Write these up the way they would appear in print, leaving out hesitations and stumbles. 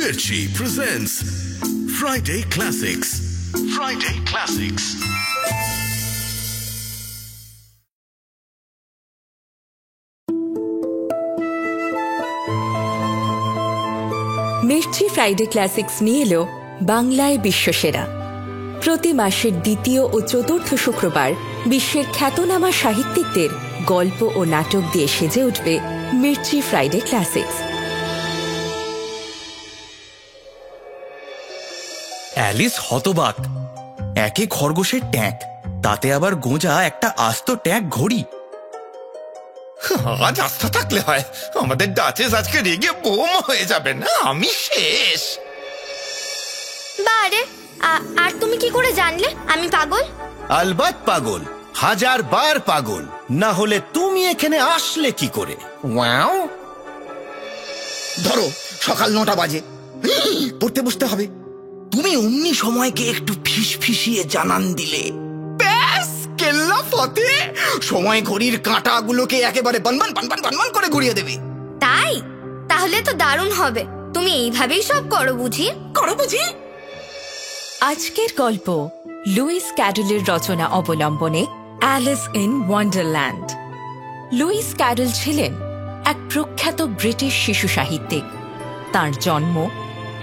Mirchi presents Friday Classics. Friday Classics. Mirchi Friday classics নিয়ে এলো বাংলায় বিশ্বসেরা। প্রতি মাসের দ্বিতীয় ও চতুর্থ শুক্রবার বিশ্বের খ্যাতনামা সাহিত্যিকদের গল্প ও নাটক দিয়ে সেজে উঠবে মির্চি ফ্রাইডে ক্লাসিক্স। অ্যালিস হতবাক। একে খরগোশের ট্যাঁক, তাতে আবার গোঁজা একটা আস্ত ট্যাঁক ঘড়ি। আজ আস্থা থাকলে হয়, আমাদের ডাচেস আজকে রেগে বোম হয়ে যাবে না, আমি শেষ। বারে আর তুমি কি করে জানলে আমি পাগল? আলবাত পাগল, 1000 বার পাগল, না হলে তুমি এখানে আসলে কি করে? ওয়াও, ধরো সকাল 9টা বাজে, পড়তে বসতে হবে। তুমি অমনি সময়কে একটু ফিসফিসিয়ে জানান দিলে, ব্যাস কেল্লা ফতে। সময় ঘড়ির কাঁটাগুলোকে একেবারে বানবান বানবান বানবান করে ঘুরিয়ে দেবে। তাই? তাহলে তো দারুণ হবে। তুমি এইভাবেই সব করো বুঝি? আজকের গল্প লুইস ক্যারলের রচনা অবলম্বনে Alice in Wonderland. Lewis Carroll ছিলেন এক প্রখ্যাত ব্রিটিশ শিশু সাহিত্যিক। তাঁর জন্ম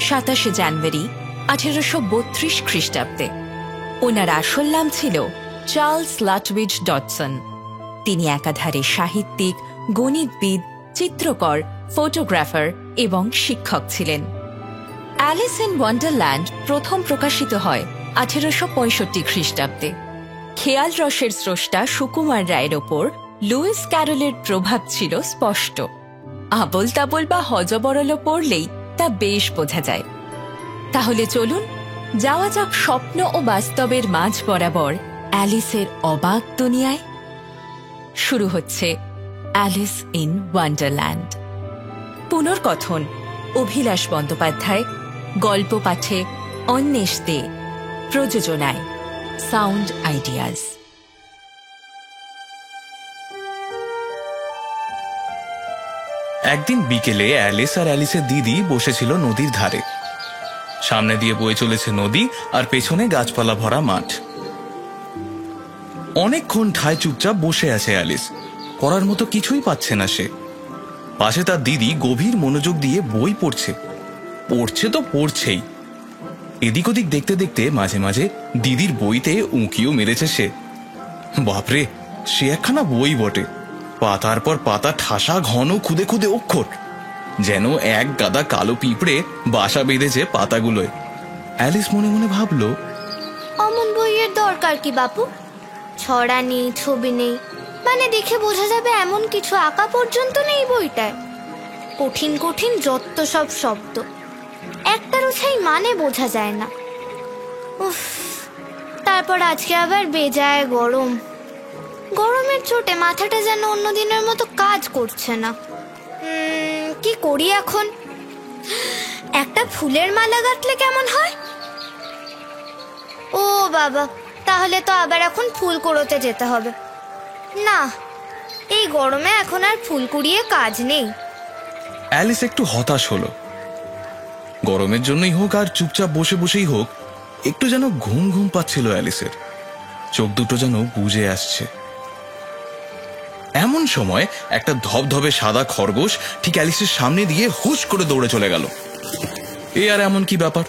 27 জানুয়ারি 1832 খ্রিস্টাব্দে। ওনার আসল নাম ছিল চার্লস লাটউইজ ডডসন। তিনি একাধারে সাহিত্যিক, গণিতবিদ, চিত্রকর, ফটোগ্রাফার এবং শিক্ষক ছিলেন। অ্যালিস ইন ওয়ান্ডারল্যান্ড প্রথম প্রকাশিত হয় 1865 খ্রিস্টাব্দে। খেয়াল রসের স্রষ্টা সুকুমার রায়ের ওপর লুইস ক্যারলের প্রভাব ছিল স্পষ্ট। আবোল তাবোল বা হজবরল পড়লেই তা বেশ বোঝা যায়। তাহলে চলুন যাওয়া যাক স্বপ্ন ও বাস্তবের মাঝ বরাবর অ্যালিসের অবাক দুনিয়ায়। শুরু হচ্ছে অ্যালিস ইন ওয়ান্ডারল্যান্ড। পুনর্কথন অভিলাষ বন্দ্যোপাধ্যায়, গল্প পাঠে অন্বেষ দে, প্রযোজনায় সাউন্ড আইডিয়াজ। একদিন বিকেলে অ্যালিস আর অ্যালিসের দিদি বসেছিল নদীর ধারে। সামনে দিয়ে বয়ে চলেছে নদী, আর পেছনে গাছপালা ভরা মাঠ। অনেকক্ষণ ঠায় চুপচাপ বসে আছে অ্যালিস। করার মতো কিছুই পাচ্ছে না সে। পাশে তার দিদি গভীর মনোযোগ দিয়ে বই পড়ছে। পড়ছে তো পড়ছেই। এদিক ওদিক দেখতে দেখতে মাঝে মাঝে দিদির বইতে উঁকিও মেরেছে সে। বাপরে, সে একখানা বই বটে। পাতার পর পাতা ঠাসা ঘন খুদে খুদে অক্ষর, যেন এক গাদা কালো পিঁপড়ে বাসা বেঁধেছে পাতাগুলোয়। অ্যালিস মনে মনে ভাবল, অমন বইয়ের দরকার কি বাপু? ছড়া নেই, ছবি নেই, মানে দেখে বোঝা যাবে এমন কিছু আঁকা পর্যন্ত নেই বইটায়। কঠিন কঠিন যত সব শব্দ, একটারও সেই মানে বোঝা যায় না। উফ, তারপর আজকে আবার বেজায় গরম। গরমের চোটে মাথাটা যেন অন্য দিনের মতো কাজ করছে না। কি করি এখন? একটা ফুলের মালা গাঁথলে কেমন হয়? ও বাবা, তাহলে তো আবার এখন ফুল কুড়োতে যেতে হবে। না, এই গরমে এখন আর ফুল কুড়িয়ে কাজ নেই। অ্যালিস একটু হতাশ হলো। গরমের জন্যই হোক আর চুপচাপ বসে বসেই হোক, একটু যেন ঘুম ঘুম পাচ্ছিল অ্যালিসের। চোখ দুটো যেন বুজে আসছে। এমন সময় একটা ধবধবে সাদা খরগোশ ঠিক অ্যালিসের সামনে দিয়ে হুশ করে দৌড়ে চলে গেল। এ আর এমন কি ব্যাপার?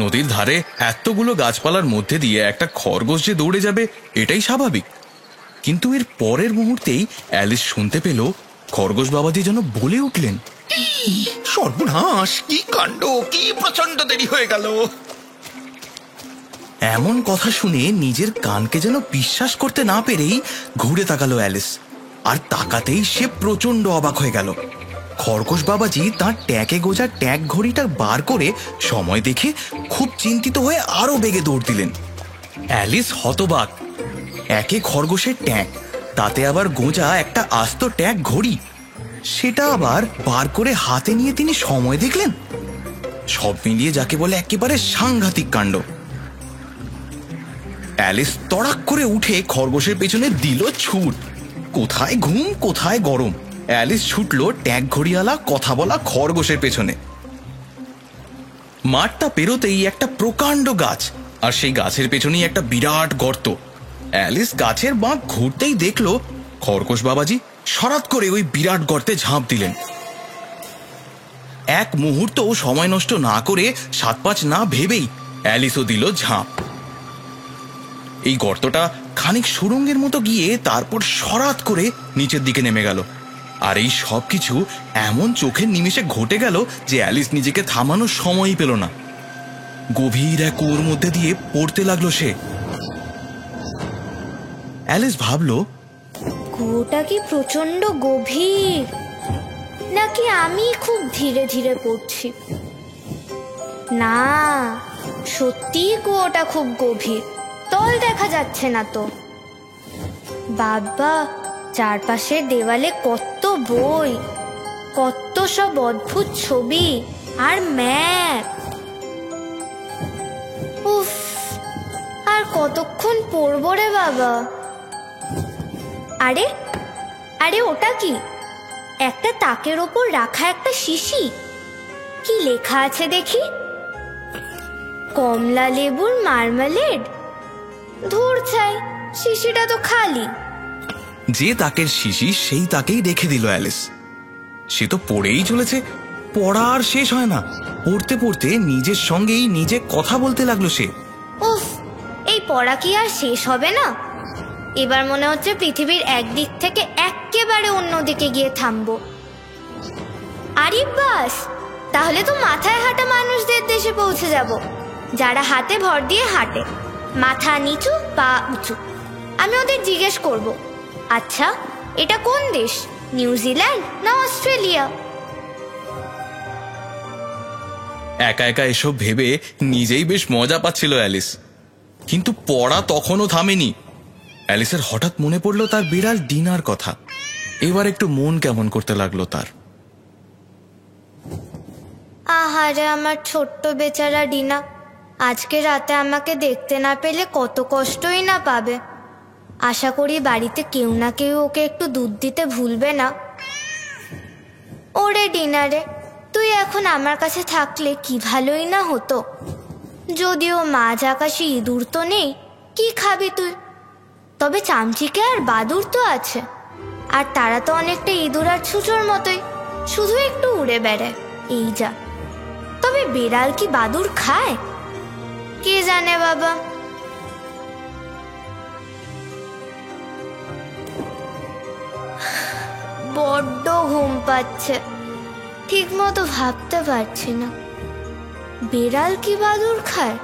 নদীর ধারে এতগুলো গাছপালার মধ্যে দিয়ে একটা খরগোশ যে দৌড়ে যাবে, এটাই স্বাভাবিক। কিন্তু এর পরের মুহূর্তেই অ্যালিস শুনতে পেল খরগোশ বাবাজি যেন বলে উঠলেন, সর্বনাশ, কি কাণ্ড, কি প্রচন্ড দেরি হয়ে গেল। এমন কথা শুনে নিজের কানকে যেন বিশ্বাস করতে না পেরেই ঘুরে তাকালো অ্যালিস। আর তাকাতেই সে প্রচন্ড অবাক হয়ে গেল। খরগোশ বাবাজি তাঁর ট্যাঁকে গোজা ট্যাঁক ঘড়িটা বার করে সময় দেখে খুব চিন্তিত হয়ে আরো বেগে দৌড় দিলেন। অ্যালিস হতবাক। একে খরগোশের ট্যাঁক, তাতে আবার গোজা একটা আস্ত ট্যাঁক ঘড়ি। সেটা আবার বার করে হাতে নিয়ে তিনি সময় দেখলেন। সব মিলিয়ে যাকে বলে একেবারে সাংঘাতিক কাণ্ড। অ্যালিস তড়াক করে উঠে খরগোশের পেছনে দিল ছুট। কোথায় ঘুম, কোথায় গরম। অ্যালিস ছুটল ট্যাঁক ঘড়িওয়ালা কথা বলা খরগোশের পেছনে। মাঠটা পেরোতেই একটা প্রকাণ্ড গাছ, আর সেই গাছের পেছনেই একটা বিরাট গর্ত। অ্যালিস গাছের বাঁক ঘুরতেই দেখলো খরগোশ বাবাজি সরাত করে ওই বিরাট গর্তে ঝাঁপ দিলেন। এক মুহূর্ত সময় নষ্ট না করে ৭-৫ না ভেবেই অ্যালিসও দিল ঝাঁপ। এই গর্তটা খানিক সুড়ঙ্গের মতো গিয়ে তারপর সরাত করে নিচের দিকে নেমে গেল। আর এই সব কিছু এমন চোখের নিমেষে ঘটে গেল যে অ্যালিস নিজেকে থামানোর সময়ই পেল না। গভীর এক কুয়োর মধ্যে দিয়ে পড়তে লাগলো সে। অ্যালিস ভাবল, কুয়োটা কি প্রচন্ড গভীর, নাকি আমি খুব ধীরে ধীরে পড়ছি? না, সত্যিই কুয়োটা খুব গভীর, তল দেখা যাচ্ছে না তো। বাবা, চারপাশের দেওয়ালে কত বই, কত সব অদ্ভুত ছবি আর ম্যাপ। উফ, আর কতক্ষণ পড়বো রে বাবা। আরে আরে, ওটা কি? একটা তাকের ওপর রাখা একটা শিশি। কি লেখা আছে দেখি? কমলা লেবুর মার্মালেড। ধুর ছাই, শিশিটা তো খালি। যে তাকের শিশি সেই তাকেই রেখে দিল অ্যালিস। সে তো পড়েই চলেছে, পড়া আর শেষ হয় না। পড়তে পড়তে নিজের সঙ্গেই নিজে কথা বলতে লাগলো সে। উফ, এই পড়া কি আর শেষ হবে না? এবার মনে হচ্ছে পৃথিবীর একদিক থেকে একেবারে অন্যদিকে গিয়ে থামবো। আরে বাস, তাহলে তো মাথায় হাঁটা মানুষদের দেশে পৌঁছে যাব, যারা হাতে ভর দিয়ে হাঁটে, মাথা নিচু পা উঁচু। আমি ওদের জিজ্ঞেস করব, আচ্ছা এটা কোন দেশ, নিউজিল্যান্ড না অস্ট্রেলিয়া? একা একা এসব ভেবে নিজেই বেশ মজা পাচ্ছিল অ্যালিস। কিন্তু পড়া তখনও থামেনি। অ্যালিসের হঠাৎ মনে পড়ল তার বিড়াল ডিনার কথা। এবার একটু মন কেমন করতে লাগলো তার। আহারে আমার ছোট্ট বেচারা ডিনা, আজকে রাতে আমাকে দেখতে না পেলে কত কষ্টই না পাবে। আশা করি বাড়িতে কেউ না কেউ ওকে একটু দুধ দিতে ভুলবে না। ওরে ডিনারে, তুই এখন আমার কাছে থাকলে কি ভালোই না হতো। যদিও মাঝ আকাশে ইঁদুর তো নেই, কি খাবি তুই? তবে চামচিকে আর বাদুর তো আছে, আর তারা তো অনেকটা ইঁদুর আর ছুঁচোর মতোই, শুধু একটু উড়ে বেড়ায়, এই যা। তবে বিড়াল কি বাদুর খায়? কে জানে বাবা। বড্ড ঘুম পাচ্ছে, ঠিক মতো ভাবতে পারছি না। বিড়াল কি বাদুর খায়?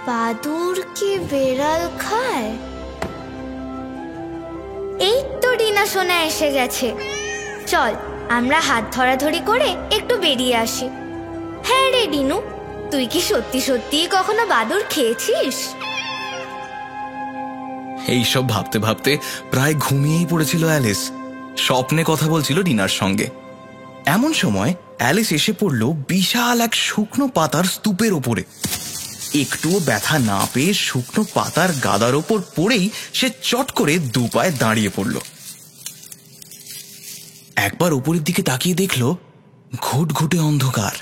বাদুর কি বিড়াল খায়? এই তো ডিনা সোনা এসে গেছে। চল আমরা হাত ধরাধরি করে একটু বেরিয়ে আসি। হ্যাঁ রে ডিনু, তুই কি সত্যি সত্যি কখনো বাদুর খেয়েছিস? এইসব ভাবতে ভাবতে প্রায় ঘুমিয়েই পড়েছিল অ্যালিস। স্বপ্নে কথা বলছিল ডিনার সঙ্গে। এমন সময় অ্যালিস এসে পড়ল বিশাল এক শুকনো পাতার স্তূপের ওপরে। একটুও ব্যথা না পেয়ে শুকনো পাতার গাদার ওপর পড়েই সে চট করে দুপায়ে দাঁড়িয়ে পড়ল। একবার উপরের দিকে তাকিয়ে দেখল ঘুটঘুটে অন্ধকার।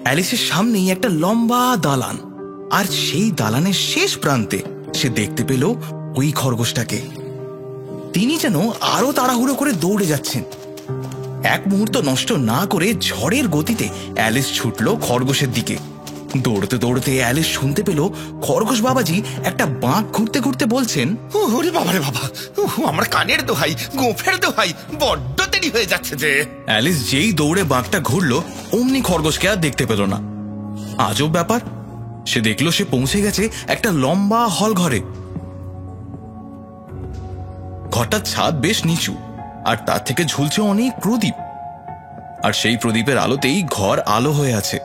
অ্যালিসের সামনেই একটা লম্বা দালান, আর সেই দালানের শেষ প্রান্তে সে দেখতে পেল ওই খরগোশটাকে। তিনি যেন আরো তাড়াহুড়ো করে দৌড়ে যাচ্ছেন। এক মুহূর্ত নষ্ট না করে ঝড়ের গতিতে অ্যালিস ছুটল খরগোশের দিকে। দৌড়তে দৌড়তে অ্যালিস শুনতে পেল খরগোশ বাবাজি একটা বাঁক ঘুরতে ঘুরতে বলছেন, ওরে বাবারে বাবা, আমার কানের দোহাই, গোফের দোহাই, বড্ড দেরি হয়ে যাচ্ছে যে। অ্যালিস যেই দৌড়ে বাঁকটা ঘুরল অমনি খরগোশকে আর দেখতে পেল না। আজব ব্যাপার, সে দেখল সে পৌঁছে গেছে একটা লম্বা হল ঘরে। ঘরটার ছাদ বেশ নিচু, আর তার থেকে ঝুলছে অনেক প্রদীপ। আর সেই প্রদীপের আলোতেই ঘর আলো হয়ে আছে।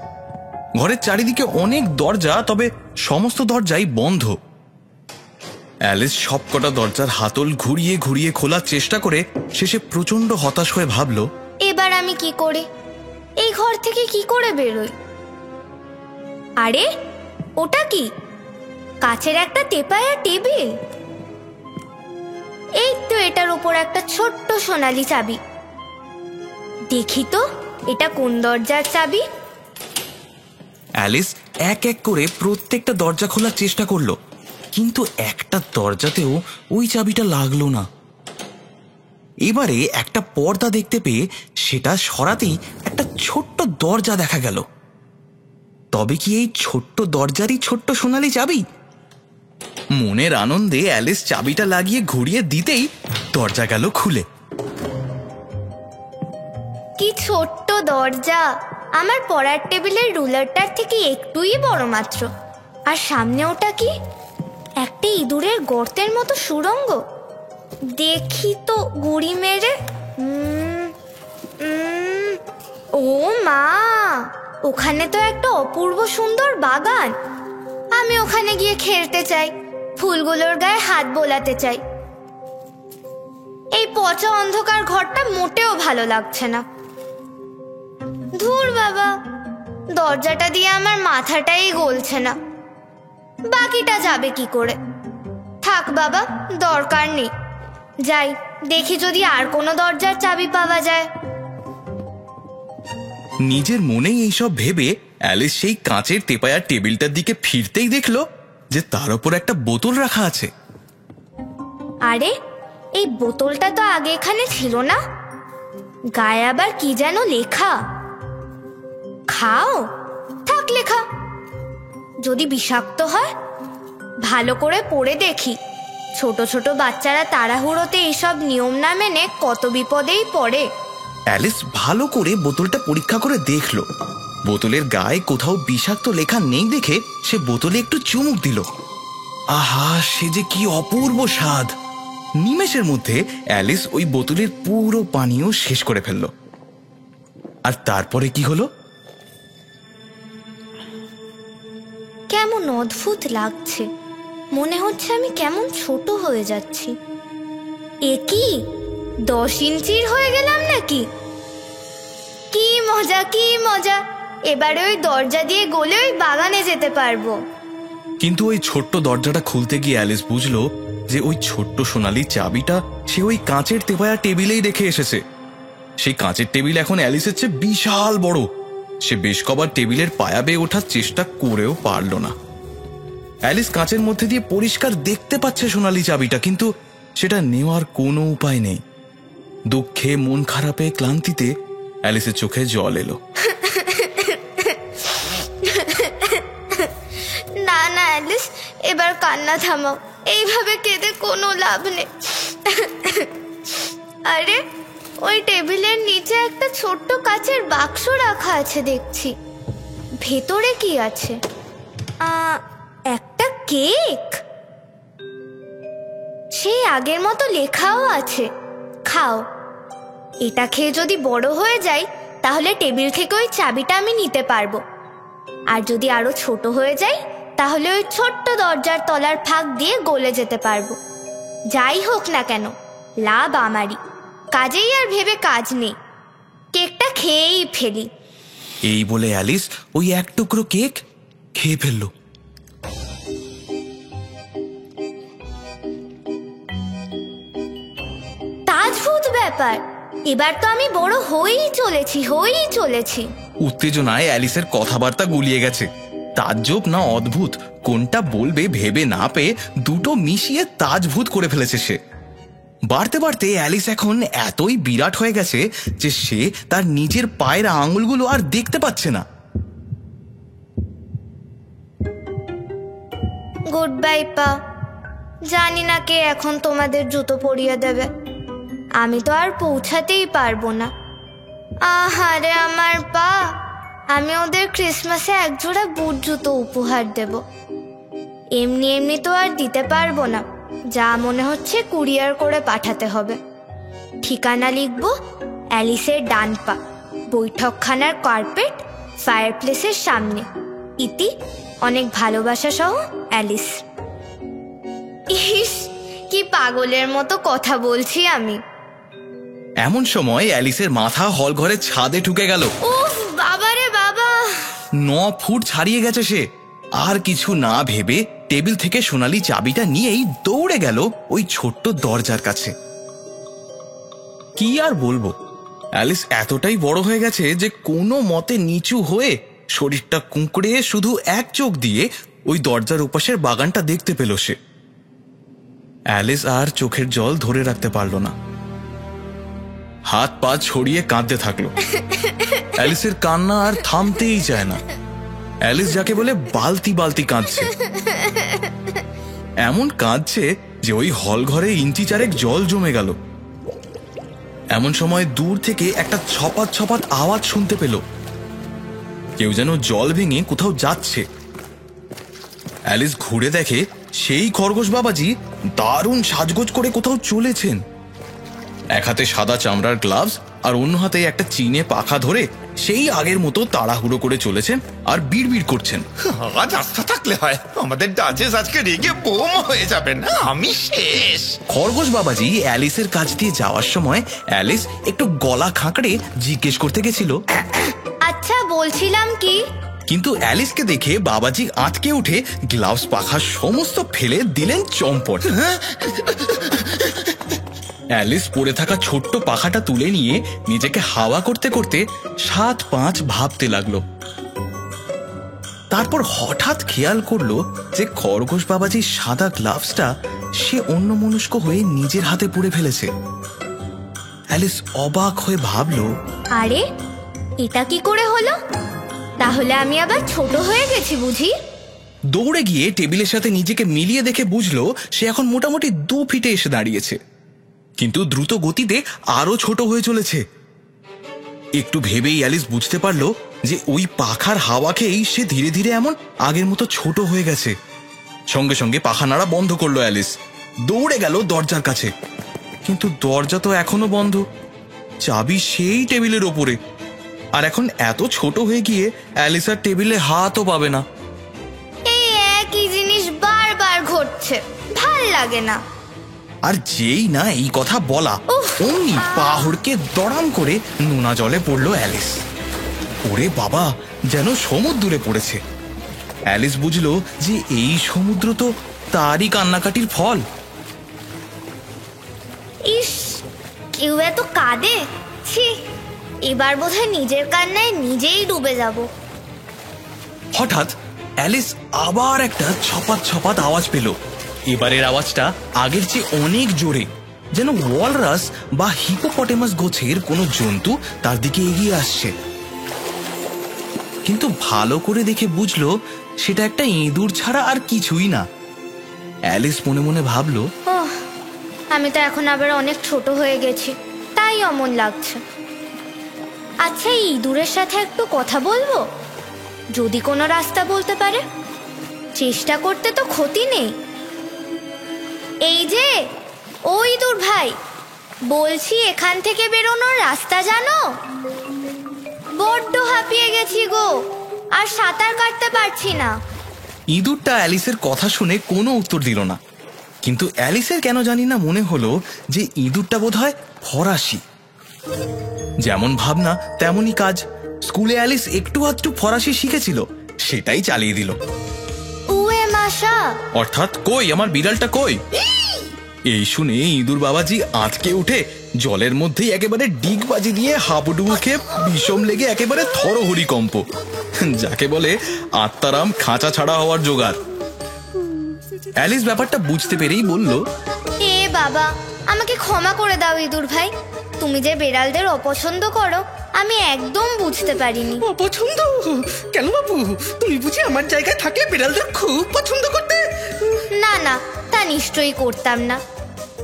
ঘরের চারিদিকে অনেক দরজা, তবে সমস্ত দরজাই বন্ধ। অ্যালিস সবকটা দরজার হাতল ঘুরিয়ে ঘুরিয়ে খোলার চেষ্টা করে শেষে প্রচন্ড হতাশ হয়ে ভাবল, এবার আমি কি করে এই ঘর থেকে কি করে বেরোই? আরে ওটা কি? কাচের একটা টেপায়া টেবিল। এই তো এটার উপর একটা ছোট্ট সোনালি চাবি। দেখি তো এটা কোন দরজার চাবি। অ্যালিস এক এক করে প্রত্যেকটা দরজা খোলার চেষ্টা করলো, কিন্তু একটা দরজাতেও ওই চাবিটা লাগলো না। এবারে একটা পর্দা দেখতে পেয়ে সেটা সরাতেই একটা ছোট্ট দরজা দেখা গেল। তবে কি এই ছোট্ট দরজারই ছোট্ট সোনালি চাবি? মনের আনন্দে অ্যালিস চাবিটা লাগিয়ে ঘুরিয়ে দিতেই দরজা গেল খুলে। কি ছোট্ট দরজা! আমার পড়ার টেবিলের রুলারটার থেকে একটুই বড় মাত্র। আর সামনে ওটা কি? একটা ইঁদুরের গর্তের মতো সুড়ঙ্গ। দেখি তো গুড়ি মেরে। ও মা, ওখানে তো একটা অপূর্ব সুন্দর বাগান। আমি ওখানে গিয়ে খেলতে চাই, ফুলগুলোর গায়ে হাত বোলাতে চাই। এই পচা অন্ধকার ঘরটা মোটেও ভালো লাগছে না। ধুর বাবা, দরজাটা দিয়ে আমার মাথাটাই গলছে না। বাকিটা যাবে কি করে? থাক বাবা, দরকার নেই। যাই দেখি যদি আর কোনো দরজার চাবি পাওয়া যায়। নিজের মনেই এইসব ভেবে অ্যালিস সেই কাঁচের তেপায়ার টেবিলটার দিকে ফিরতেই দেখলো যে তার উপর একটা বোতল রাখা আছে। আরে, এই বোতলটা তো আগে এখানে ছিল না। গায়ে আবার কি যেন লেখা। খাও? থাক লেখা। যদি বিষাক্ত হয়? ভালো করে পড়ে দেখি। ছোট ছোট বাচ্চারা তাড়াহুড়োতে এইসব নিয়ম না মেনে কত বিপদেই পড়ে। অ্যালিস ভালো করে বোতলটা পরীক্ষা করে দেখলো। বোতলের গায়ে কোথাও বিষাক্ত লেখা নেই দেখে সে বোতলে একটু চুমুক দিল। আহা, সে যে কি অপূর্ব স্বাদ! নিমেষের মধ্যে অ্যালিস ওই বোতলের পুরো পানীয় শেষ করে ফেলল। আর তারপরে কি হলো? কেমন অদ্ভুত লাগছে। মনে হচ্ছে আমি কেমন ছোট হয়ে যাচ্ছি। এ কি, 10 ইঞ্চির হয়ে গেলাম নাকি? কি মজা, কি মজা! এবারে ওই দরজা দিয়ে গলে ওই বাগানে যেতে পারবো। কিন্তু ওই ছোট্ট দরজাটা খুলতে গিয়ে অ্যালিস বুঝলো যে ওই ছোট্ট সোনালি চাবিটা সে ওই কাঁচের তেপায়া টেবিলেই রেখে এসেছে। সেই কাঁচের টেবিল এখন অ্যালিসের চেয়ে বিশাল বড়। সে বেশ কবার টেবিলের পায়া বেয়ে ওঠার চেষ্টা করেও পারল না। অ্যালিস কাঁচের মধ্যে দিয়ে পরিষ্কার দেখতে পাচ্ছে সোনালি চাবিটা, কিন্তু সেটা নেওয়ার কোনো উপায় নেই। দুঃখে, মন খারাপে, ক্লান্তিতে অ্যালিসের চোখে জল এলো। না না অ্যালিস, এবার কান্না থামাও। এইভাবে কেঁদে কোনো লাভ নেই। আরে, ওই টেবিলের নিচে একটা ছোট্ট কাচের বাক্স রাখা আছে দেখছি। ভেতরে কি আছে? একটা কেক। সেই আগের মতো লেখাও আছে, খাও। এটা খেয়ে যদি বড় হয়ে যাই তাহলে টেবিল থেকে ওই চাবিটা আমি নিতে পারবো। আর যদি আরো ছোট হয়ে যাই তাহলে ওই ছোট্ট দরজার তলার ফাঁক দিয়ে গলে যেতে পারবো। যাই হোক না কেন, লাভ আমারই। কাজেই আর ভেবে কাজ নেই, কেকটা খেয়েই ফেলি। এই বলে অ্যালিস ওই এক টুকরো কেক খেয়ে ফেলল। তাজভূত ব্যাপার। এবার তো আমি বড় হয়েই চলেছি। উত্তেজনায় অ্যালিসের কথাবার্তা গুলিয়ে গেছে। তাজ্জব না অদ্ভুত, কোনটা বলবে ভেবে না পেয়ে দুটো মিশিয়ে তাজভূত করে ফেলেছে সে। বাড়তে বাড়তে অ্যালিস এখন এতই বিরাট হয়ে গেছে যে সে তার নিজের পায়ের আঙুলগুলো আর দেখতে পাচ্ছে না। গুড বাই পা। জানি না কে এখন তোমাদের জুতো পরিয়ে দেবে। আমি তো আর পৌঁছাতেই পারবো না। আহারে আমার পা! আমি ওদের ক্রিসমাসে একজোড়া বুট জুতো উপহার দেব। এমনি এমনি তো আর দিতে পারবো না। যা মনে হচ্ছে কুরিয়ার করে পাঠাতে হবে। ঠিকানা লিখব অ্যালিসের ডান পা, বৈঠকখানার কার্পেট, ফায়ারপ্লেসের সামনে। ইতি, অনেক ভালোবাসা সহ অ্যালিস। ইস, কি পাগলের মতো কথা বলছি আমি। এমন সময় অ্যালিসের মাথা হল ঘরের ছাদে ঢুকে গেল। উফ, বাবারে বাবা! 9 ফুট ছাড়িয়ে গেছে সে। আর কিছু না ভেবে টেবিল থেকে সোনালি চাবিটা নিয়েই দৌড়ে গেল ওই ছোট্ট দরজার কাছে। কি আর বলবো, অ্যালিস এতটাই বড় হয়ে গেছে যে কোনো মতে নিচু হয়ে শরীরটা কুঁকড়ে শুধু এক চোখ দিয়ে ওই দরজার ওপাশের বাগানটা দেখতে পেল সে। অ্যালিস আর চোখের জল ধরে রাখতে পারল না, হাত পা ছড়িয়ে কাঁদতে থাকলো। অ্যালিসের কান্না আর থামতেই চায় না। অ্যালিস যাকে বলে বালতি বালতি কাঁদছে, এমন কাঁদছে যে ওই হল ঘরে ইঞ্চি চারেক জল জমে গেল। এমন সময় দূর থেকে একটা ছপাত ছপাত আওয়াজ শুনতে পেল, কেউ যেন জল ভেঙে কোথাও যাচ্ছে। অ্যালিস ঘুরে দেখে সেই খরগোশ বাবাজি দারুণ সাজগোজ করে কোথাও চলেছেন। এক হাতে সাদা চামড়ার গ্লাভস আর অন্য হাতে একটা চিনে পাখা ধরে সেই আগের মতো তাড়াহুড়ো করে চলেছেন আর বিড়বিড় করছেন। আজ আস্থা থাকলে হয়, আমাদের ডাচেস আজকে রেগে বোম হয়ে যাবেন, আমি শেষ। খরগোশ বাবাজি অ্যালিসের কাছ দিয়ে যাওয়ার সময় অ্যালিস একটু গলা খাঁকড়ে জিজ্ঞেস করতে গেছিল, আচ্ছা বলছিলাম কি? কিন্তু অ্যালিসকে দেখে বাবাজি আঁতকে উঠে গ্লাভস পাখা সমস্ত ফেলে দিলেন চম্পট। অ্যালিস পড়ে থাকা ছোট্ট পাখাটা তুলে নিয়ে নিজেকে হাওয়া করতে করতে 7-5 ভাবতে লাগলো। তারপর হঠাৎ খেয়াল করলো যে খরগোশ বাবাজির সাদা গ্লাভসটা সে অন্যমনস্ক হয়ে নিজের হাতে পুড়ে ফেলেছে। অ্যালিস অবাক হয়ে ভাবলো, আরে এটা কি করে হলো? তাহলে আমি আবার ছোট হয়ে গেছি বুঝি? দৌড়ে গিয়ে টেবিলের সাথে নিজেকে মিলিয়ে দেখে বুঝলো সে এখন মোটামুটি 2 ফিটে এসে দাঁড়িয়েছে, কিন্তু দ্রুত গতিতে আরো ছোট হয়ে চলেছে। একটু ভেবেই অ্যালিস বুঝতে পারল যে ওই পাখার হাওয়া খেয়েই সে ধীরে ধীরে এমন আগের মতো ছোট হয়ে গেছে। সঙ্গে সঙ্গে পাখা নাড়া বন্ধ করলো অ্যালিস, দৌড়ে গেল দরজার কাছে। কিন্তু দরজা তো এখনো বন্ধ, চাবি সেই টেবিলের ওপরে। আর এখন এত ছোট হয়ে গিয়ে অ্যালিস আর টেবিলে হাতও পাবে না। এই একই জিনিস বারবার ঘটছে, ভাল লাগে না। আর যেই না এই কথা বলা, অমনি পা হড়কে দড়াম করে নোনা জলে পড়লো অ্যালিস। ওরে বাবা, যেন সমুদ্রে পড়েছে। অ্যালিস বুঝলো যে এই সমুদ্র তো তারই কান্নাকাটির ফল। ইস, কেউ এত কাঁদে? ছি, এবার বোধহয় নিজের কান্নায় নিজেই ডুবে যাব। হঠাৎ অ্যালিস আবার একটা ছপাত ছপাত আওয়াজ পেল। এবারের আওয়াজটা আগের চেয়ে অনেক জোরে, যেন ওয়ালরাস বা হিপোপটেমাস গোছের কোনো জন্তু তার দিকে এগিয়ে আসছে। কিন্তু ভালো করে দেখে বুঝলো সেটা একটা ইঁদুর ছাড়া আর কিছুই না। অ্যালিস মনে মনে ভাবলো, ওহ, আমি তো এখন আবার অনেক ছোট হয়ে গেছি, তাই অমন লাগছে। আচ্ছা, এই ইঁদুরের সাথে একটু কথা বলবো, যদি কোনো রাস্তা বলতে পারে। চেষ্টা করতে তো ক্ষতি নেই। এই যে, ও ইঁদুর ভাই, বলছি এখান থেকে বেরোনোর রাস্তা জানো? বড্ড হাঁপিয়ে গেছি গো, আর সাঁতার কাটতে পারছি না। ইঁদুরটা অ্যালিসের কথা শুনে কোনো উত্তর দিল না, কিন্তু অ্যালিসের কেন জানি না মনে হলো যে ইঁদুরটা বোধহয় ফরাসি। যেমন ভাবনা তেমনই কাজ। স্কুলে অ্যালিস একটু আধটু ফরাসি শিখেছিল, সেটাই চালিয়ে দিল। উয়ে মাশা, অর্থাৎ কই আমার বিড়ালটা কই? এই শুনে ইঁদুর বাবাজি আঁতকে উঠে জলের মধ্যেই একেবারে ডিগবাজি দিয়ে হাবুডুবু খেয়ে বিষম লেগে একেবারে থরহরিকম্প, যাকে বলে আত্মারাম খাঁচা ছাড়া হওয়ার জোগাড়। অ্যালিস ব্যাপারটা বুঝতে পেরেই বলল, এ বাবা, আমাকে ক্ষমা করে দাও ইঁদুর ভাই। তুমি যে বেড়ালদের অপছন্দ করো আমি একদম বুঝতে পারিনি। অপছন্দ কেন বাবু? তুমি বুঝি আমার জায়গায় থাকলে বিড়ালদের খুব পছন্দ করতে? না না, তা নিশ্চয়ই করতাম না।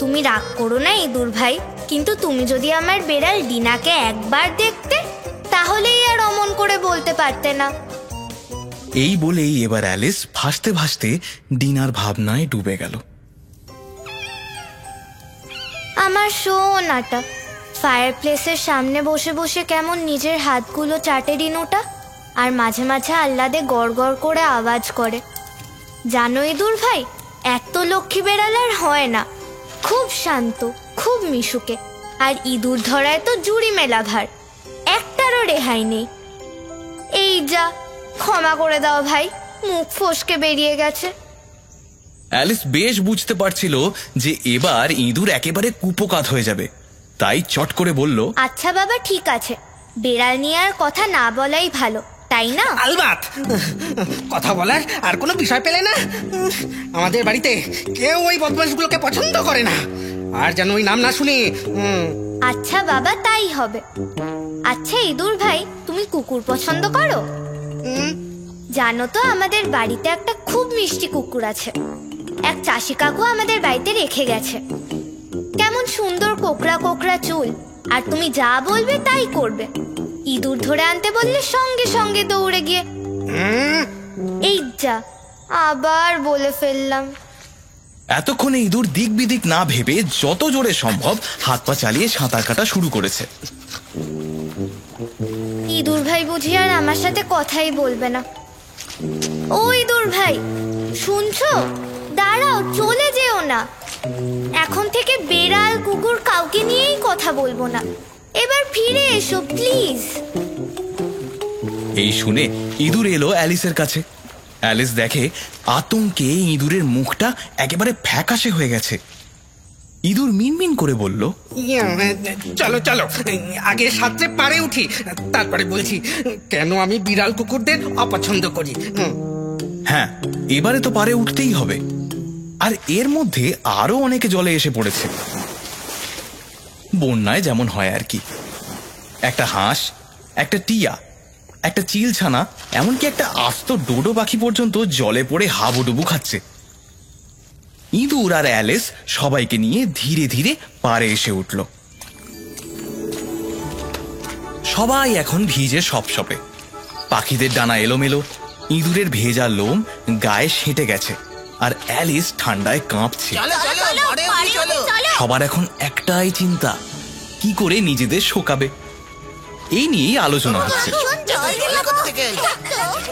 তুমি রাগ করো না ইঁদুর ভাই, কিন্তু তুমি যদি আমার বেড়াল ডিনাকে একবার দেখতে, তাহলেই আর অমন করে বলতে পারতে না। এই বলেই এবার অ্যালিস ভাসতে ভাসতে ডিনার ভাবনায় ডুবে গেল। আমার সোনাটা ফায়ার প্লেসের সামনে বসে বসে কেমন নিজের হাতগুলো চাটে ডিনুটা, আর মাঝে মাঝে আহ্লাদে গড় গড় করে আওয়াজ করে। জানো ইঁদুর ভাই, এত লক্ষ্মী বেড়াল আর হয় না। খুব শান্ত, খুব মিশুকে, আর ইঁদুর ধরায় তো জুড়ি মেলা ভার, একটারও রেহাই নেই। এই যা, ক্ষমা করে দাও ভাই, মুখ ফসকে বেরিয়ে গেছে। অ্যালিস বেশ বুঝতে পারছিল যে এবার ইঁদুর একেবারে কুপোকাত হয়ে যাবে, তাই চট করে বলল, আচ্ছা বাবা, ঠিক আছে, বেড়াল নিয়ে আর কথা না বলাই ভালো, তাই না? আলবাত। কথা বলার আর কোনো বিষয় পেলে না? আমাদের বাড়িতে কেউ ওই বদমাশগুলোকে পছন্দ করে না, আর যেন ওই নাম না শুনি। আচ্ছা বাবা, তাই হবে। আচ্ছা ইঁদুর ভাই, তুমি কুকুর পছন্দ করো? জানো তো, আমাদের বাড়িতে একটা খুব মিষ্টি কুকুর আছে। এক চাষি কাকু আমাদের বাড়িতে রেখে গেছে। কেমন সুন্দর কোকড়া কোকড়া চুল, আর তুমি যা বলবে তাই করবে। ইঁদুর ধরে আনতে বললে সঙ্গে সঙ্গে দৌড়ে গিয়ে। এই যা, আবার বলে ফেললাম। এতক্ষণে ইঁদুর দিক বিদিক না ভেবে যত জোরে সম্ভব হাত পা চালিয়ে সাঁতার কাটা শুরু করেছে। ইঁদুর ভাই বুঝি আর আমার সাথে কথাই বলবে না। ও ইঁদুর ভাই, শুনছো? দাঁড়াও, চলে যেও না। এখন থেকে বেড়াল কুকুর কাউকে নিয়েই কথা বলবো না। এবার ফিরে এসো প্লিজ। এই শুনে ইঁদুর এলো অ্যালিসের কাছে। অ্যালিস দেখে আতঙ্কে ইঁদুরের মুখটা একেবারে ফ্যাকাশে হয়ে গেছে। ইঁদুর মিনমিন করে বলল, চলো চলো, আগে সাঁতরে পারে উঠি, তারপরে বলছি কেন আমি বিড়াল কুকুরদের অপছন্দ করি। হ্যাঁ, এবারে তো পারে উঠতেই হবে। আর এর মধ্যে আরো অনেকে জলে এসে পড়েছে, বন্যায় যেমন হয় আর কি। একটা হাঁস, একটা টিয়া, একটা চিলছানা, এমনকি একটা আস্ত ডোডো পাখি পর্যন্ত জলে পড়ে হাবুডুবু খাচ্ছে। ইঁদুর আর অ্যালিস সবাইকে নিয়ে ধীরে ধীরে পাড়ে এসে উঠল। সবাই এখন ভিজে সপসপে, পাখিদের ডানা এলোমেলো, ইঁদুরের ভেজা লোম গায়ে সেঁটে গেছে, আর অ্যালিস ঠান্ডায় কাঁপছে। সবার এখন একটাই চিন্তা, কি করে নিজেদের শোকাবে। এই নিয়েই আলোচনা হচ্ছে।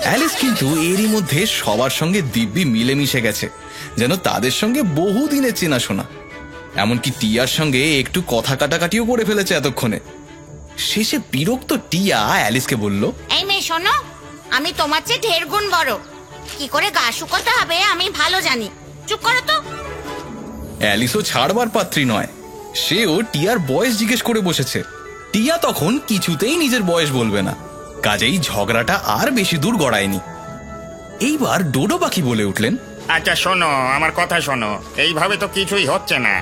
অ্যালিস কিন্তু এরই মধ্যে সবার সঙ্গে দিব্যি মিলেমিশে গেছে, যেন তাদের সঙ্গে বহুদিনের চেনাশোনা। এমনকি টিয়ার সঙ্গে একটু কথা কাটাকাটিও করে ফেলেছে এতক্ষণে। শেষে বিরক্ত টিয়া অ্যালিসকে বলল, এই মেয়ে শোনো, আমি তোমার চেয়ে ঢের গুণ বড়। কি করে গা শুকোতে হবে আমি ভালো জানি। চুপ করো তো। অ্যালিসও ছাড়বার পাত্রী নয়, সেও টিয়ার বয়স জিজ্ঞেস করে বসেছে। টিয়া তখন কিছুতেই নিজের বয়স বলবে না, কাজেই ঝগড়াটা আর বেশি দূর গড়ায়নি। এইবার ডোডো পাখি বলে উঠলেন, আচ্ছা শোনো, আমার কথা শোনো। এইভাবে তো কিছুই হচ্ছে না,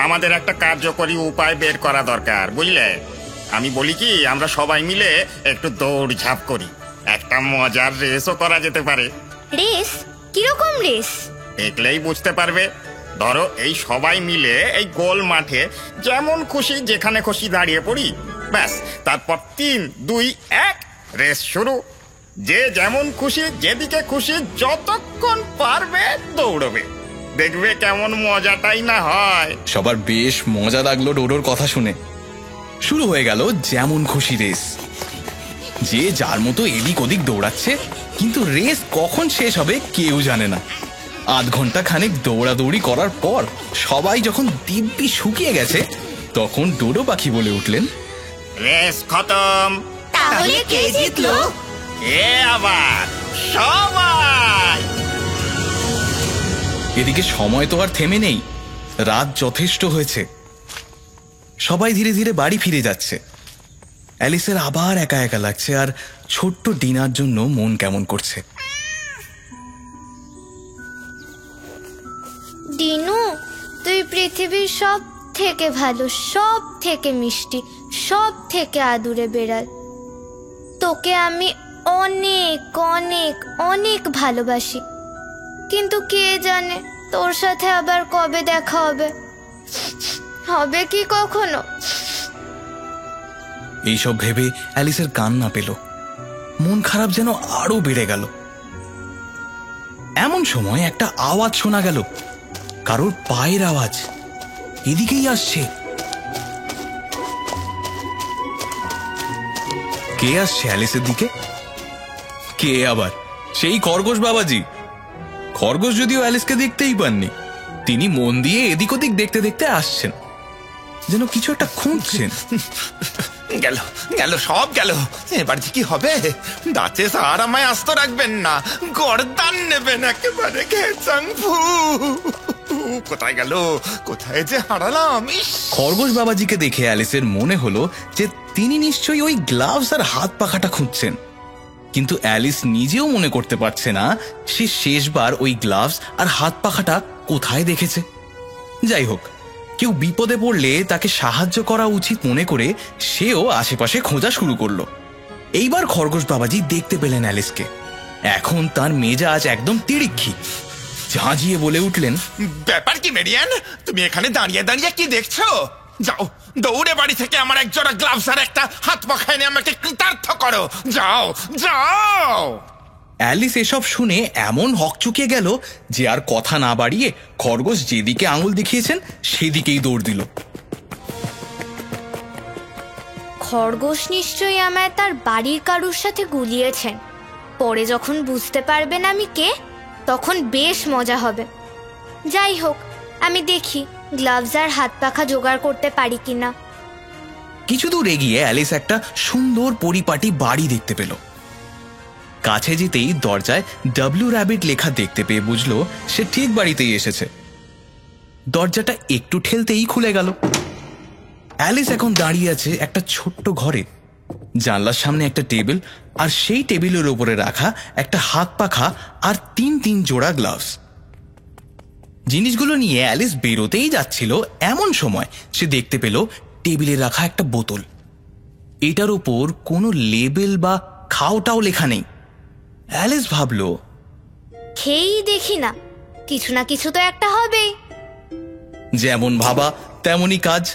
আমাদের একটা কার্যকরী উপায় বের করা দরকার, বুঝলে? আমি বলি কি, আমরা সবাই মিলে একটু দৌড় ঝাঁপ করি, একটা মজার রেসও করা যেতে পারে। রেস? কিরকম রেস? দেখলেই বুঝতে পারবে। ধরো, এই সবাই মিলে এই গোল মাঠে যেমন খুশি যেখানে খুশি দাঁড়িয়ে পড়ি, ব্যাস, তারপর 3, 2, 1 রেস শুরু। যে যেমন খুশি, যেদিকে খুশি, যতক্ষণ পারবে দৌড়বে। দেখবে কেমন মজাটাই না হয়। সবার বেশ মজা লাগলো ডোডোর কথা শুনে। শুরু হয়ে গেল যেমন খুশি রেস। যে যার মতো এদিক ওদিক দৌড়াচ্ছে, কিন্তু রেস কখন শেষ হবে কেউ জানে না। আধ ঘন্টা খানিক দৌড়াদৌড়ি করার পর সবাই যখন দিব্যি শুকিয়ে গেছে, তখন ডোডো পাখি বলে উঠলেন, রেস খতম। তাহলে কে জিতলো? এ আবার সবাই। এদিকে সময় তো আর থেমে নেই, রাত যথেষ্ট হয়েছে। সবাই ধীরে ধীরে বাড়ি ফিরে যাচ্ছে। অ্যালিসের আবার একা একা লাগছে, আর ছোট্ট ডিনার জন্য মন কেমন করছে। ডিনু, তুই পৃথিবীর সব থেকে ভালো, সব থেকে মিষ্টি, সব থেকে আদুরে বেড়াল। তোকে আমি অনেক অনেক অনেক ভালোবাসি, কিন্তু কে জানে তোর সাথে আবার কবে দেখা হবে, হবে কি কখনো? এইসব ভেবে অ্যালিসের কান্না পেল, মন খারাপ যেন আরো বেড়ে গেল। এমন সময় একটা আওয়াজ শোনা গেল, কারোর পায়ের আওয়াজ। এদিকেই আসছে। কে আসছে অ্যালিসের দিকে? কে আবার? সেই খরগোশ বাবাজি। খরগোশ যদিও অ্যালিসকে দেখতেই পাননি, তিনি মন দিয়ে এদিক ওদিক দেখতে দেখতে আসছেন, যেন কিছু একটা খুঁজছেন। গেল গেল, সব গেল। এবার কি হবে? দাঁতে আর আমায় আস্ত রাখবেন না, গর্দান নেবেন একেবারে। কোথায় গেল, কোথায় যে হারালাম। খরগোশ বাবাজিকে দেখে অ্যালিসের মনে হলো যে তিনি নিশ্চয়ই ওই গ্লাভস আর হাত পাখাটা খুঁজছেন। কিন্তু অ্যালিস নিজেও মনে করতে পারছে না সে শেষবার ওই গ্লাভস আর হাত পাখাটা কোথায় দেখেছে। যাই হোক, কেউ বিপদে পড়লে তাকে সাহায্য করা উচিত মনে করে সেও আশেপাশে খোঁজা শুরু করলো। এইবার খরগোশ বাবাজি দেখতে পেলেন অ্যালিসকে। এখন তার মেজাজ একদম তিড়িক্ষি। ঝাঁঝিয়ে বলে উঠলেন, ব্যাপার কি মেরিয়ান, তুমি এখানে দাঁড়িয়ে দাঁড়িয়ে কি দেখছো? যাও, দৌড়ে বাড়ি থেকে আমার এক জোড়া গ্লাভস আর একটা হাত পাখা এনে আমাকে কৃতার্থ করো। যাও যাও। অ্যালিস এসব শুনে এমন হকচকিয়ে গেল যে আর কথা না বাড়িয়ে খরগোশ যেদিকে আঙুল দেখিয়েছেন সেদিকেই দৌড় দিল। খরগোশ নিশ্চয়ই আমায় তার বাড়ির কারুর সাথে গুলিয়েছেন। পরে যখন বুঝতে পারবেন আমি কে, তখন বেশ মজা হবে। যাই হোক, আমি দেখি গ্লাভস আর হাত পাখা জোগাড় করতে পারি কিনা। কিছু দূর এগিয়ে অ্যালিস একটা সুন্দর পরিপাটি বাড়ি দেখতে পেল। কাছে যেতেই দরজায় ডাব্লিউ র্যাবিট লেখা দেখতে পেয়ে বুঝলো সে ঠিক বাড়িতেই এসেছে। দরজাটা একটু ঠেলতেই খুলে গেল। অ্যালিস এখন দাঁড়িয়ে আছে একটা ছোট্ট ঘরে। জানলার সামনে একটা টেবিল, আর সেই টেবিলের উপরে রাখা একটা হাত পাখা আর তিন জোড়া গ্লাভস। জিনিসগুলো নিয়ে অ্যালিস বেরোতেই যাচ্ছিল, এমন সময় সে দেখতে পেল টেবিলে রাখা একটা বোতল। এটার উপর কোনো লেবেল বা খাওটাও লেখা নেই। অ্যালিস ভাবল, খেয়েই দেখি না, কিছু না কিছু তো একটা হবেই। যেমন ভাবা তেমনই কাজ।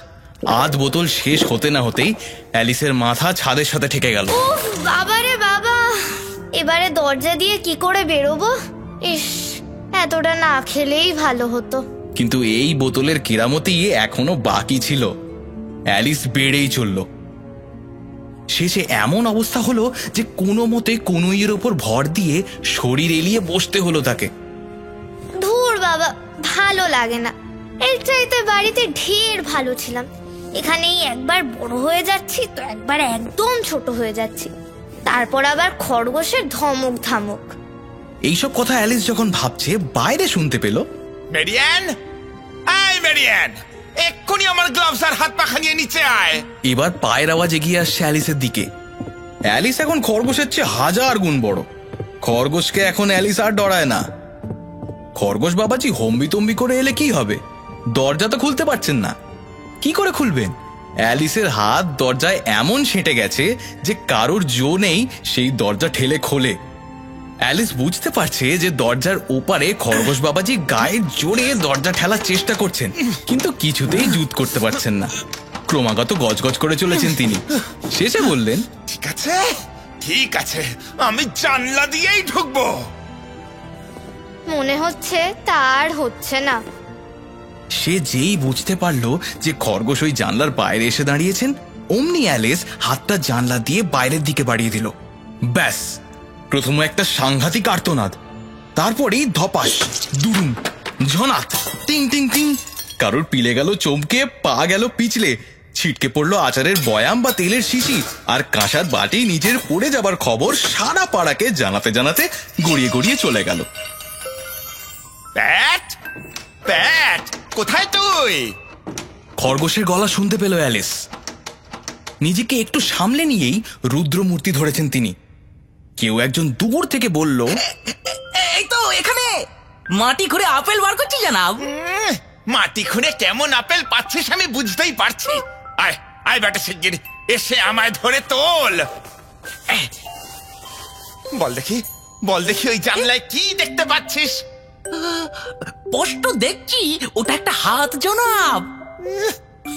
আধ বোতল শেষ হতে না হতেই অ্যালিসের মাথা ছাদের সাথে ঠেকে গেল। বাবারে বাবা, এবারে দরজা দিয়ে কি করে বেরোবো? ইস, এতটা না খেলেই ভালো হতো। কিন্তু এই বোতলের কেরামতি এখনো বাকি ছিল। অ্যালিস বেড়েই চলল। শেষে এমন অবস্থা হলো যে কোনো মতে কনুইয়ের ওপর ভর দিয়ে শরীর এলিয়ে বসতে হলো তাকে। ধুর বাবা, ভালো লাগে না। এর চাইতে বাড়িতে ঢের ভালো ছিলাম। এখানেই একবার বড় হয়ে যাচ্ছি তো একবার একদম ছোট হয়ে যাচ্ছি, তারপর আবার খরগোশের ধমক ধামক। এইসব কথা অ্যালিস যখন ভাবছে, বাইরে শুনতে পেল, মেরিয়ান, আয় মেরিয়ান, এক্ষুনি আমার গ্লাভস আর হাত পাখা নিয়ে নিচে আয়। এবার পায়ের আওয়াজ এগিয়ে আসছে অ্যালিসের দিকে। অ্যালিস এখন খরগোশের চেয়ে 1000 গুণ বড়। খরগোশকে এখন অ্যালিস আর ডরায় না। খরগোশ বাবাজি হম্বিতম্বি করে এলে কি হবে? দরজা তো খুলতে পারছেন না, কি করে খুলবেন? অ্যালিসের হাত দরজায় এমন সেঁটে গেছে যে কারোর জো নেই সেই দরজা ঠেলে খোলে। অ্যালিস বুঝতে পারছে যে দরজার ওপারে খরগোশ বাবাজি গায়ের জোরে দরজা ঠেলার চেষ্টা করছেন, কিন্তু কিছুতেই জুত করতে পারছেন না। ক্রমাগত গজগজ করে চলেছেন তিনি। শেষে বললেন, ঠিক আছে ঠিক আছে, আমি জানলা দিয়েই ঢুকবো। মনে হচ্ছে তার হচ্ছে না। সে যেই বুঝতে পারলো যে খরগোশ ওই জানলার বাইরে এসে দাঁড়িয়েছেন, অমনি অ্যালিস হাতটা জানলা দিয়ে বাইরের দিকে বাড়িয়ে দিল। ব্যাস, প্রথমে একটা সাংঘাতিক আর্তনাদ, তারপরেই ধপাস, দুরুম, ঝনাত, টিং টিং টিং। কারোর পিলে গেল চমকে, পা গেল পিছলে, ছিটকে পড়লো আচারের বয়াম বা তেলের শিশি, আর কাঁসার বাটি নিজের পড়ে যাবার খবর সারা পাড়াকে জানাতে জানাতে গড়িয়ে গড়িয়ে চলে গেল। প্যাট, প্যাট, কোথায় তুই? খরগোশের গলা শুনতে পেল অ্যালিস। নিজেকে একটু সামলে নিয়েই রুদ্রমূর্তি ধরেছেন তিনি। কেউ একজন দূর থেকে বলল, এই তো এখানে মাটি খুঁড়ে আপেল বার করছি জানাব। মাটি খুঁড়ে কেমন আপেল পাচ্ছিস আমি বুঝতেই পারছি। আয় আয় বেটা শিগগির এসে আমায় ধরে তোল। বল দেখি, বল দেখি, ওই জানলায় কি দেখতে পাচ্ছিস? স্পষ্ট দেখছি ওটা একটা হাত জনাব।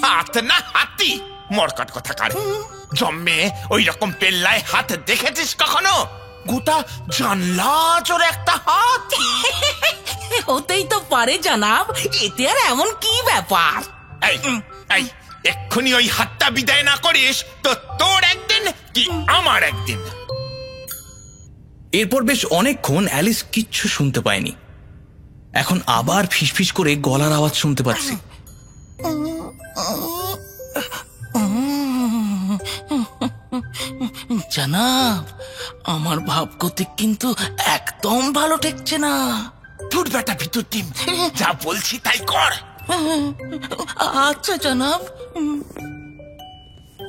হাত না হাতি? মরকট কথা কার জন্মে ওই রকম পেল্লায় হাত দেখেছিস কখনো? গোটা জানলা জোরে একটা হাত। হতেই তো পারে জানাব, এতে আর এমন কি ব্যাপার? এই এই, এক্ষুনি ওই হাতটা বিদায় না করিস তো তোর একদিন কি আমার একদিন। এরপর বেশ অনেকক্ষণ অ্যালিস কিচ্ছু শুনতে পায়নি। এখন আবার ফিসফিস করে গলার আওয়াজ শুনতে পাচ্ছি। জানাব, আমার ভাবগতি কিন্তু একদম ভালো ঠেকছে না। তোর বেটা ভিতর টিম, যা বলছি তাই কর। আচ্ছা জানাব।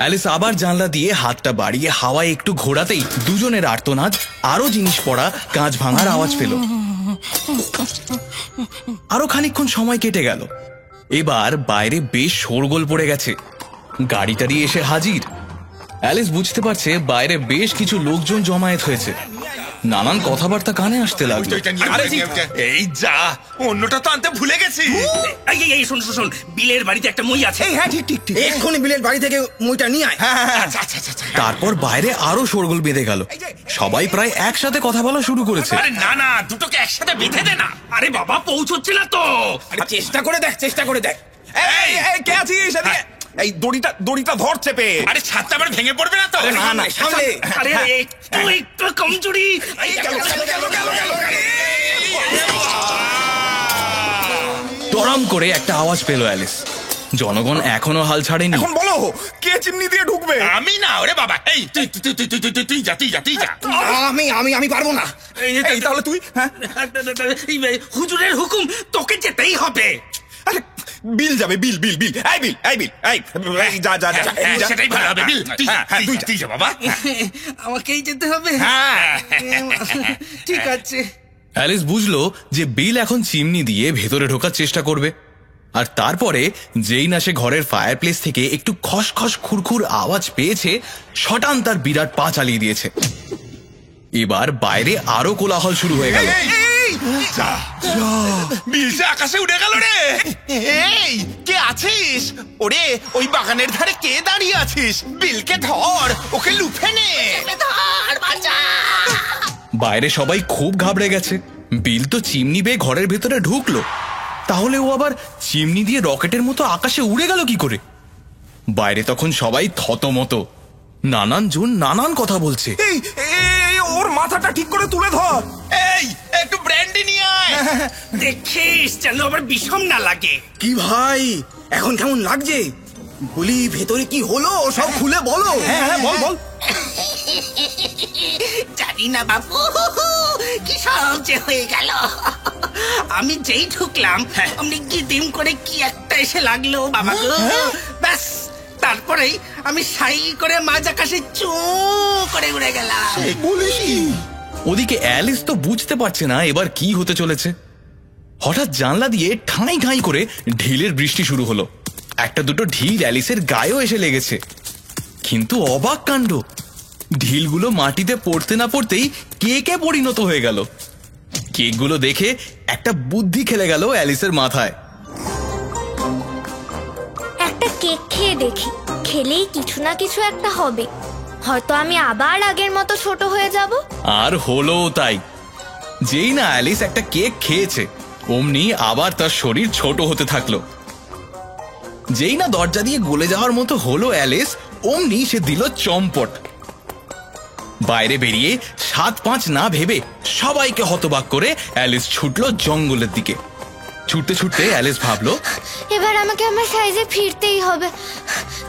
অ্যালিস আবার জানলা দিয়ে হাতটা বাড়িয়ে হাওয়ায় একটু ঘোরাতেই দুজনের আর্তনাদ, আরো জিনিস পড়া, কাঁচ ভাঙার আওয়াজ পেল। আরো খানিকক্ষণ সময় কেটে গেল। এবার বাইরে বেশ শোরগোল পড়ে গেছে। গাড়ি টাড়ি এসে হাজির। অ্যালিস বুঝতে পারছে বাইরে বেশ কিছু লোকজন জমায়েত হয়েছে। নানান কথাবার্তা কানে আসতে লাগলো। এই যা, অন্যটা তো আনতে ভুলে গেছি। এই শোন শোন, বিলের বাড়িতে একটা মই আছে। হ্যাঁ ঠিক ঠিক ঠিক, এক্ষুনি বিলের বাড়ি থেকে মইটা নিয়ে আয়। তারপর বাইরে আরো শোরগোল বেঁধে গেল। সবাই প্রায় একসাথে কথা বলা শুরু করেছে। আরে না না, দুটোকে একসাথে বেঁধে দে না। আরে বাবা, পৌঁছচ্ছে না তো। চেষ্টা করে দেখ, চেষ্টা করে দেখ। এই কে আছিস এদিকে? এই দড়িটা ধর চেপে। আরে ছাদটা আবার ভেঙে পড়বে না তো? না না, সামনে। আরে একটু কমজোরি। তরম করে একটা আওয়াজ পেল অ্যালিস। জনগণ এখনো হাল ছাড়েনি। এখন বলো, কে চিমনি দিয়ে ঢুকবে? আমি না, ওরে বাবা। এই তুই যা। আমি পারবো না। এই তাহলে তুই? হ্যাঁ, হুজুরের হুকুম, তোকে যেতেই হবে। আরে বিল যাবে, বিল। এই যা সেটাই ভালো হবে। বিল তুই যা বাবা। আমাকেই যেতে হবে। ঠিক আছে। অ্যালিস বুঝলো যে বিল এখন চিমনি দিয়ে ভেতরে ঢোকার চেষ্টা করবে। আর তারপরে যেই না সে ঘরের ফায়ার প্লেস থেকে একটু খসখস খুরখুর আওয়াজ পেয়েছে, শটান তার বিরাট পা চালিয়ে দিয়েছে। এবার বাইরে আরো কোলাহল শুরু হয়ে গেল। বিলটা আকাশে উড়ে গেল রে। এই কে আছিস? ওরে, ওই বাগানের ধারে কে দাঁড়িয়ে আছিস? বিলকে ধর, ওকে লুফে নে। বাইরে সবাই খুব ঘাবড়ে গেছে। বিল তো চিমনি বেয়ে ঘরের ভেতরে ঢুকলো, তাহলে ও আবার চিমনি দিয়ে রকেটের মতো আকাশে উড়ে গেল কি করে? বাইরে তখন সবাই থতমত। নানান জন নানান কথা বলছে। এই ওর মাথাটা ঠিক করে তুলে ধর। এই একটু ব্র্যান্ডি নিয়ে আয়। দেখিস যেন আবার বিষম না লাগে। কি ভাই, এখন কেমন লাগছে? বলি, ভেতরে কি হলো সব খুলে বলো। হ্যাঁ বল। জানি না বাবু, কি সব যে হয়ে গেল। আমি যেই ঢুকলাম অমনি গিদিম করে কি একটা এসে লাগলো বাবা গো। ব্যাস, তারপরেই আমি সাই করে মাঝ আকাশে চু করে উড়ে গেলাম। ওদিকে অ্যালিস তো বুঝতে পারছে না এবার কি হতে চলেছে। হঠাৎ জানলা দিয়ে ঠাঁই ঠাঁই করে ঢিলের বৃষ্টি শুরু হলো। একটা দুটো ঢিল অ্যালিসের গায়েও এসে লেগেছে। কিন্তু অবাক কাণ্ড, ঢিলগুলো মাটিতে পড়তে না পড়তেই কেকে পরিণত হয়ে গেল। কেকগুলো দেখে একটা বুদ্ধি খেলে গেল অ্যালিসের মাথায়। একটা কেক খেয়ে দেখি, খেলেই কিছু না কিছু একটা হবে। হয়তো আমি আবার আগের মতো ছোট হয়ে যাব। আর হলো তাই। যেই না অ্যালিস একটা কেক খেয়েছে, অমনি আবার তার শরীর ছোট হতে থাকলো। যেই না দরজা দিয়ে গলে যাওয়ার মতো হলো অ্যালিস, অমনি সে দিল চম্পট। বাইরে বেরিয়ে 7-5 না ভেবে সবাইকে হতবাক করে অ্যালিস ছুটলো জঙ্গলের দিকে। ছুটতে ছুটতে অ্যালিস ভাবলো, এবার আমাকে আমার সাইজে ফিরতেই হবে।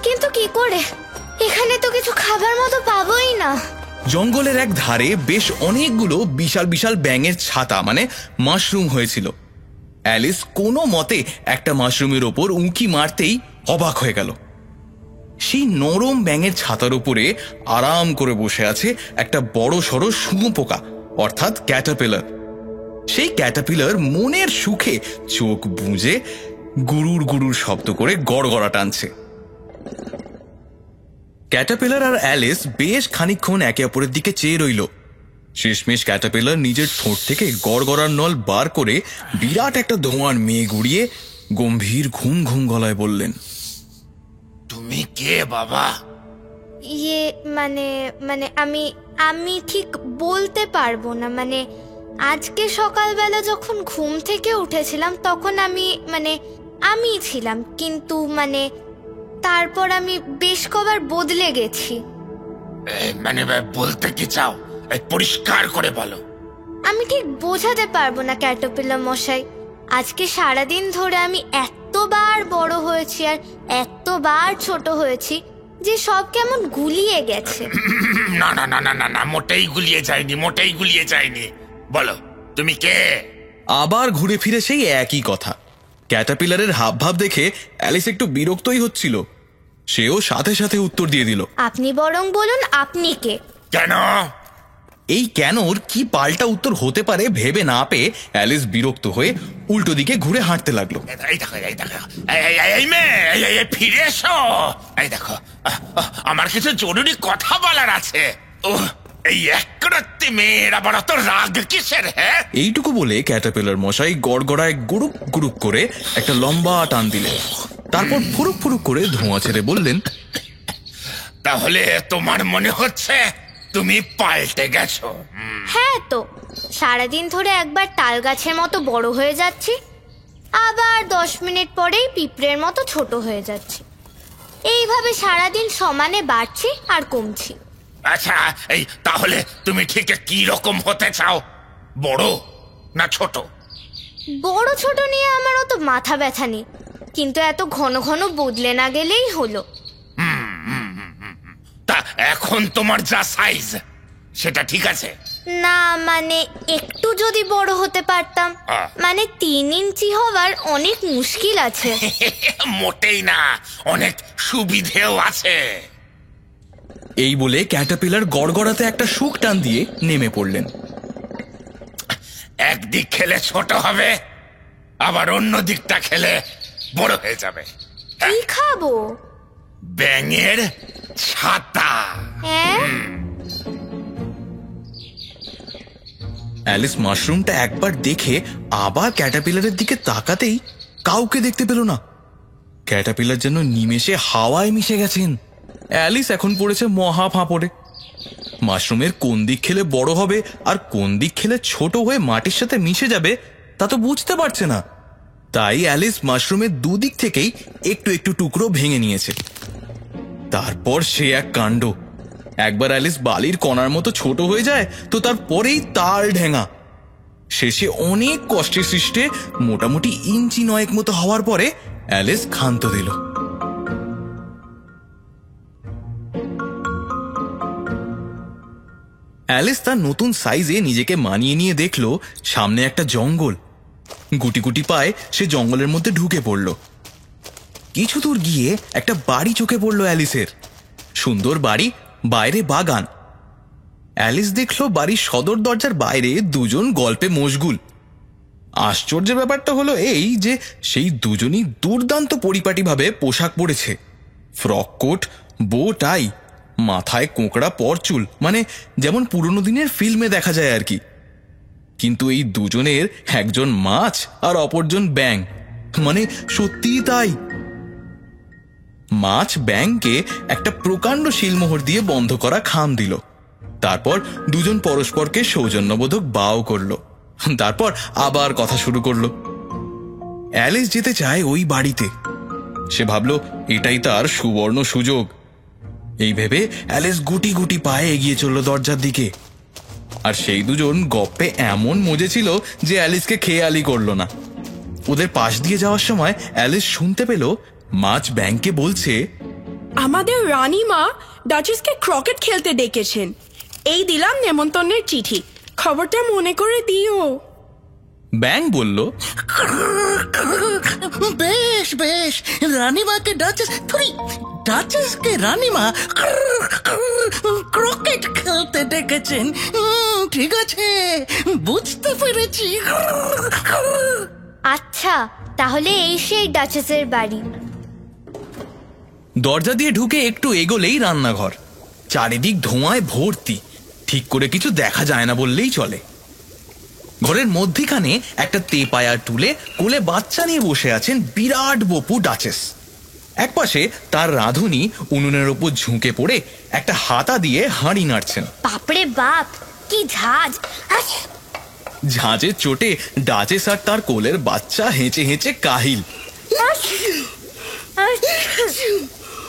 কিন্তু কি করে? এখানে তো কিছু খাবার মতো পাবোই না। জঙ্গলের এক ধারে বেশ অনেকগুলো বিশাল বিশাল ব্যাঙের ছাতা, মানে মাশরুম হয়েছিল। অ্যালিস কোনো মতে একটা মাশরুমের ওপর উঁকি মারতেই অবাক হয়ে গেল। সেই নরম ব্যাঙের ছাতার উপরে আরাম করে বসে আছে একটা বড় সড়ো শুঁয়োপোকা, অর্থাৎ ক্যাটারপিলার। সেই ক্যাটারপিলার মনের সুখে চোখ বুজে গুরুর গুরুর শব্দ করে গড়গড়া টানছে। ক্যাটারপিলার আর অ্যালিস বেশ খানিকক্ষণ একে অপরের দিকে চেয়ে রইল। শেষমেশ ক্যাটারপিলার নিজের ঠোঁট থেকে গড়গড়ার নল বার করে বিরাট একটা ধোঁয়ার মেঘ উড়িয়ে গম্ভীর ঘুম ঘুম গলায় বললেন, তুমি কে বাবা? মানে আমি ঠিক বলতে পারবো না। মানে আজকে সকালবেলা যখন ঘুম থেকে উঠেছিলাম তখন আমি ছিলাম, কিন্তু তারপর আমি বেশ কবার বদলে গেছি। বলতে কি চাও? পরিষ্কার করে বলো। আমি ঠিক বোঝাতে পারবো না ক্যাটারপিলার মশাই। আজকে সারাদিন ধরে আমি এতবার বড় হয়েছি আর এতবার ছোট হয়েছি যে সব কেমন গুলিয়ে গেছে। না না না না না না, মোটেই গুলিয়ে যায়নি। বলো, তুমি কে? আবার ঘুরে ফিরে সেই একই কথা। ক্যাটারপিলারের হাবভাব দেখে অ্যালিস একটু বিরক্তই হচ্ছিল। সেও সাথে সাথে উত্তর দিয়ে দিল। আপনি বরং বলুন আপনি কে? কেন? এই কেনর কি পাল্টা উত্তর হতে পারে ভেবে না পেয়ে অ্যালিস বিরক্ত হয়ে উল্টো দিকে ঘুরে হাঁটতে লাগলো। এই দেখো, এই দেখো, এই মেয়ে, এই ফিরে এসো। এই দেখো, আমার কিছু জরুরি কথা বলার আছে। এই একরত্তি মেয়ের আবার অত রাগ কিসের? হ্যাঁ, এইটুকু বলে ক্যাটারপিলার মশাই গড়গড়ায় গুড়ুক গুড়ুক করে একটা লম্বা টান দিলেন। তারপর ফুরুক ফুরুক করে ধোঁয়া ছেড়ে বললেন, তাহলে তোমার মনে হচ্ছে তুমি পাল্টে গেছো? হ্যাঁ তো, সারাদিন ধরে একবার তাল গাছের মতো বড় হয়ে যাচ্ছি, আবার 10 মিনিট পরেই পিঁপড়ের মতো ছোট হয়ে যাচ্ছি। এইভাবে সারাদিন সমানে বাড়ছি আর কমছি। আচ্ছা, এই তাহলে তুমি ঠিক কি রকম হতে চাও, বড় না ছোট? বড় ছোট নিয়ে আমার অত মাথা ব্যথা নেই, কিন্তু এত ঘন ঘন বদলে না গেলেই হলো। তা এখন তোমার যা সাইজ সেটা ঠিক আছে? না মানে একটু যদি বড় হতে পারতাম। মানে 3 ইঞ্চি হওয়ার অনেক মুশকিল আছে। মোটেই না, অনেক সুবিধেও আছে। এই বলে ক্যাটারপিলার গড়গড়াতে একটা শুক টান দিয়ে নেমে পড়লেন। একদিক খেলে ছোট হবে, আবার অন্য দিকটা খেলে বড় হয়ে যাবে। কি খাবো? ব্যাঙের ছাতা। অ্যালিস মাশরুমটা একবার দেখে আবার ক্যাটারপিলারের দিকে তাকাতেই কাউকে দেখতে পেল না। ক্যাটারপিলার যেন নিমেষে হাওয়ায় মিশে গেছেন। অ্যালিস এখন পড়েছে মহা ফাঁপড়ে। মাশরুমের কোন দিক খেলে বড় হবে আর কোন দিক খেলে ছোট হয়ে মাটির সাথে মিশে যাবে তা তো বুঝতে পারছে না। তাই অ্যালিস মাশরুমের দুদিক থেকেই একটু একটু টুকরো ভেঙে নিয়েছে। তারপর সে এক কাণ্ড, একবার অ্যালিস বালির কণার মতো ছোট হয়ে যায়, তো তারপরেই তাল ঢেঙা। শেষে অনেক কষ্টে সৃষ্টে মোটামুটি 9 ইঞ্চি মতো হওয়ার পরে অ্যালিস ক্ষান্ত দিল। অ্যালিস তার নতুন সাইজে নিজেকে মানিয়ে নিয়ে দেখল সামনে একটা জঙ্গল। গুটি গুটি পায়ে সে জঙ্গলের মধ্যে ঢুকে পড়ল। কিছু দূর গিয়ে একটা বাড়ি চোখে পড়ল অ্যালিসের। সুন্দর বাড়ি, বাইরে বাগান। অ্যালিস দেখল বাড়ির সদর দরজার বাইরে দুজন গল্পে মশগুল। আশ্চর্যের ব্যাপারটা হলো এই যে সেই দুজনই দুর্দান্ত পরিপাটিভাবে পোশাক পরেছে। ফ্রক কোট, বো টাই, মাথায় কোঁকড়া পরচুল, মানে যেমন পুরনো দিনের ফিল্মে দেখা যায় আর কি। কিন্তু এই দুজনের একজন মাছ আর অপরজন ব্যাঙ, মানে সত্যিই তাই। মাছ ব্যাঙকে একটা প্রকাণ্ড শিলমোহর দিয়ে বন্ধ করা খাম দিল। তারপর দুজন পরস্পরকে সৌজন্যবোধক বাও করলো। তারপর আবার কথা শুরু করলো। অ্যালিস যেতে চায় ওই বাড়িতে। সে ভাবল এটাই তার সুবর্ণ সুযোগ। এই ভেবে অ্যালিস গুটি গুটি পায়ে এগিয়ে চলল দরজার দিকে। আর সেই দুজন গপ্পে এমন মজেছিল যে অ্যালিসকে খেয়ালই করল না। ওদের পাশ দিয়ে যাওয়ার সময় অ্যালিস শুনতে পেল মাছ ব্যাঙকে বলছে, আমাদের রানীমা ডাচেসকে ক্রিকেট খেলতে ডেকেছেন। এই দিলাম নেমন্তন্নের চিঠি, খবরটা মনে করে দিও। ব্যাঙ বলল, বেশ বেশ, রানীমাকে ডাচেস, ডাচেসকে রানীমা ক্রিকেট খেলতে ডেকেছেন। ঠিক আছে, বুঝতে পেরেছি। আচ্ছা, তাহলে এই সেই ডাচেসের বাড়ি। দরজা দিয়ে ঢুকে একটু এগোলেই রান্নাঘর। চারিদিক ধোঁয়ায় ভর্তি, ঠিক করে কিছু দেখা যায় না বললেই চলে। ঘরের মধ্যিখানে একটা তেপায়া টুলে কোলে বাচ্চা নিয়ে বসে আছেন বিরাট বপু ডাচেস। একপাশে তার রাঁধুনি উনুনের ওপর ঝুঁকে পড়ে একটা হাতা দিয়ে হাঁড়ি নাড়ছেন। বাপরে বাপ, কি ঝাঁজ! ঝাঁঝের চোটে ডাচেস আর তার কোলের বাচ্চা হেঁচে হেঁচে কাহিল।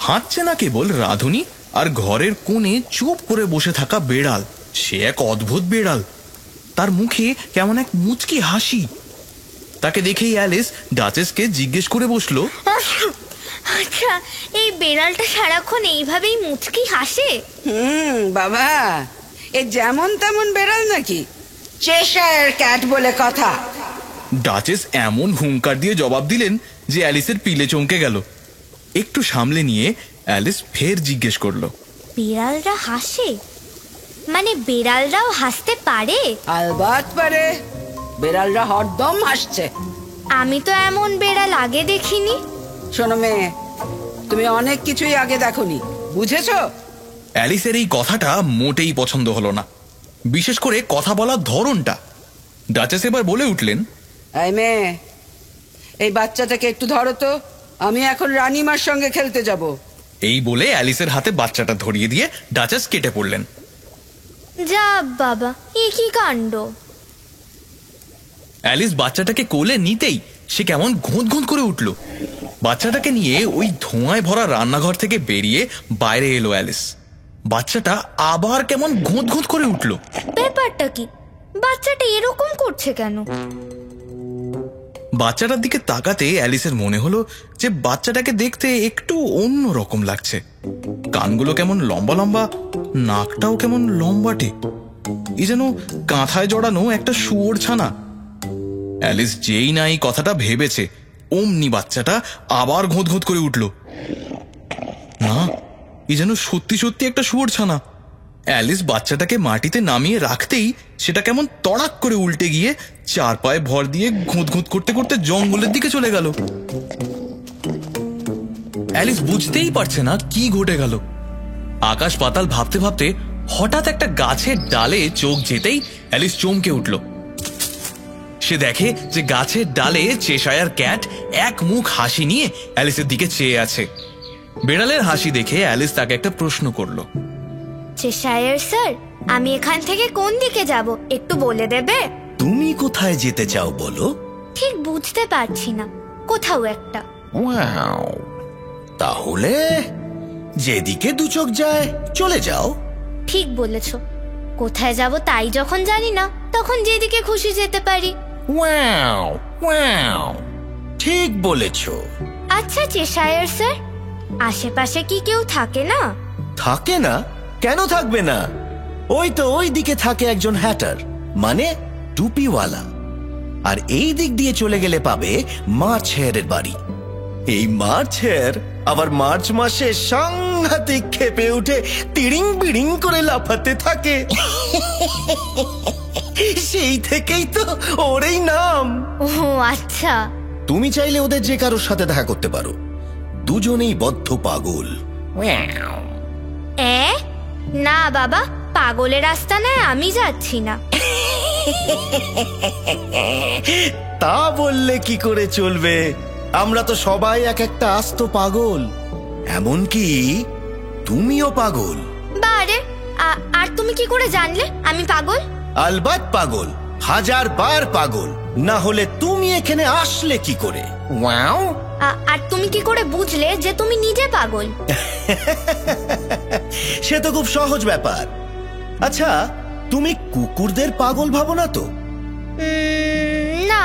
হাঁটছে না কেবল রাঁধুনি, আর ঘরের কোণে চুপ করে বসে থাকা বেড়াল। সে এক অদ্ভুত বেড়াল, তার মুখে কেমন এক মুচকি হাসি। তাকে দেখেই অ্যালিস ডাচেসকে জিজ্ঞেস করে বসলো, আচ্ছা, এই বেড়ালটা সারাক্ষণ এইভাবেই মুচকি হাসে? বাবা, এ যেমন তেমন বেড়াল নাকি? চেশায়ার ক্যাট বলে কথা। ডাচেস এমন হুঙ্কার দিয়ে জবাব দিলেন যে অ্যালিসের পিলে চমকে গেল। একটু সামলে নিয়ে অ্যালিস ফের জিজ্ঞেস করলো, বিড়ালরা হাসে? মানে বিড়ালরাও হাসতে পারে? আলবাত পারে, বেড়ালরা হরদম হাসছে। আমি তো এমন বেড়াল আগে দেখিনি। শোনো মেয়ে, তুমি অনেক কিছুই আগে দেখোনি, বুঝেছো? অ্যালিসের এই কথাটা মোটেই পছন্দ হলো না, বিশেষ করে কথা বলার ধরনটা। ডাচেস এবার বলে উঠলেন, এই মেয়ে, এই বাচ্চাটাকে একটু ধরো তো, আমি এখন রানীমার সঙ্গে খেলতে যাব। এই বলে অ্যালিসের হাতে বাচ্চাটা ধরিয়ে দিয়ে ডাচেস কেটে পড়লেন। যা বাবা, এ কি কাণ্ড! অ্যালিস বাচ্চাটাকে কোলে নিতেই সে কেমন ঘোঁত ঘোঁত করে উঠল। বাচ্চাটাকে নিয়ে ওই ধোঁয়ায় ভরা রান্নাঘর থেকে বেরিয়ে বাইরে এলো অ্যালিস। বাচ্চাটা আবার কেমন ঘোঁত ঘোঁত করে উঠল। ব্যাপারটা কি? বাচ্চাটা এরকম করছে কেন? বাচ্চাটার দিকে তাকাতে অ্যালিসের মনে হলো যে বাচ্চাটাকে দেখতে একটু অন্য রকম লাগছে। কানগুলো কেমন লম্বা লম্বা, নাকটাও কেমন লম্বাটে, এই যেন কাঁথায় জড়ানো একটা শুয়োর ছানা। অ্যালিস যেই না এই কথাটা ভেবেছে, অমনি বাচ্চাটা আবার ঘোঁত ঘোঁত করে উঠল। না, এই যেন সত্যি সত্যি একটা শুয়োর ছানা। অ্যালিস বাচ্চাটাকে মাটিতে নামিয়ে রাখতেই সেটা কেমন তড়াক করে উল্টে গিয়ে চার পায়ে ভর দিয়ে ঘুঁত ঘুঁত করতে করতে জঙ্গলের দিকে চলে গেল। অ্যালিস বুঝতেই পারছে না কি ঘটে গেল। আকাশ পাতাল ভাবতে ভাবতে হঠাৎ একটা গাছের ডালে চোখ যেতেই অ্যালিস চমকে উঠল। সে দেখে যে গাছের ডালে চেশায়ার ক্যাট এক মুখ হাসি নিয়ে অ্যালিসের দিকে চেয়ে আছে। বেড়ালের হাসি দেখে অ্যালিস তাকে একটা প্রশ্ন করলো, চেশায়ার স্যার, আমি এখান থেকে কোন দিকে যাব একটু বলে দেবে? তুমি কোথায় যেতে চাও বলো? ঠিক বুঝতে পারছি না, কোথাও একটা। তাহলে যেদিকে দু চোখ যায় চলে যাও। ঠিক বলেছ, কোথায় যাব তাই যখন জানি না, তখন যেদিকে খুশি যেতে পারি। ঠিক বলেছ। আচ্ছা চেশায়ার স্যার, আশেপাশে কি কেউ থাকে না? থাকে না? কেন থাকবে না? ওই তো ওই দিকে থাকে একজন হ্যাটার, মানে টুপিওয়ালা। আর এই দিক দিয়ে চলে গেলে পাবে মার্চ হেয়ারের বাড়ি। এই মার্চ হেয়ার আবার মার্চ মাসে সাংঘাতিক খেপে উঠে তিড়িং বিড়িং করে লাফাতে থাকে। সেই থেকেই তো ওর এই নাম। ও আচ্ছা। তুমি চাইলে ওদের যে কারোর সাথে দেখা করতে পারো, দুজনেই বদ্ধ পাগল। না বাবা, পাগলের আস্তানায় আমি যাচ্ছি না। তা বললে কি করে চলবে? আমরা তো সবাই এক একটা আস্ত পাগল, এমনকি তুমিও পাগল। বারে, আর তুমি কি করে জানলে আমি পাগল? আলবাত পাগল, 1000 বার পাগল, না হলে তুমি এখানে আসলে কি করে? আর তুমি কি করে বুঝলে যে তুমি নিজে পাগল? সে তো খুব সহজ ব্যাপার। আচ্ছা, তুমি কুকুরদের পাগল ভাবো না তো? না,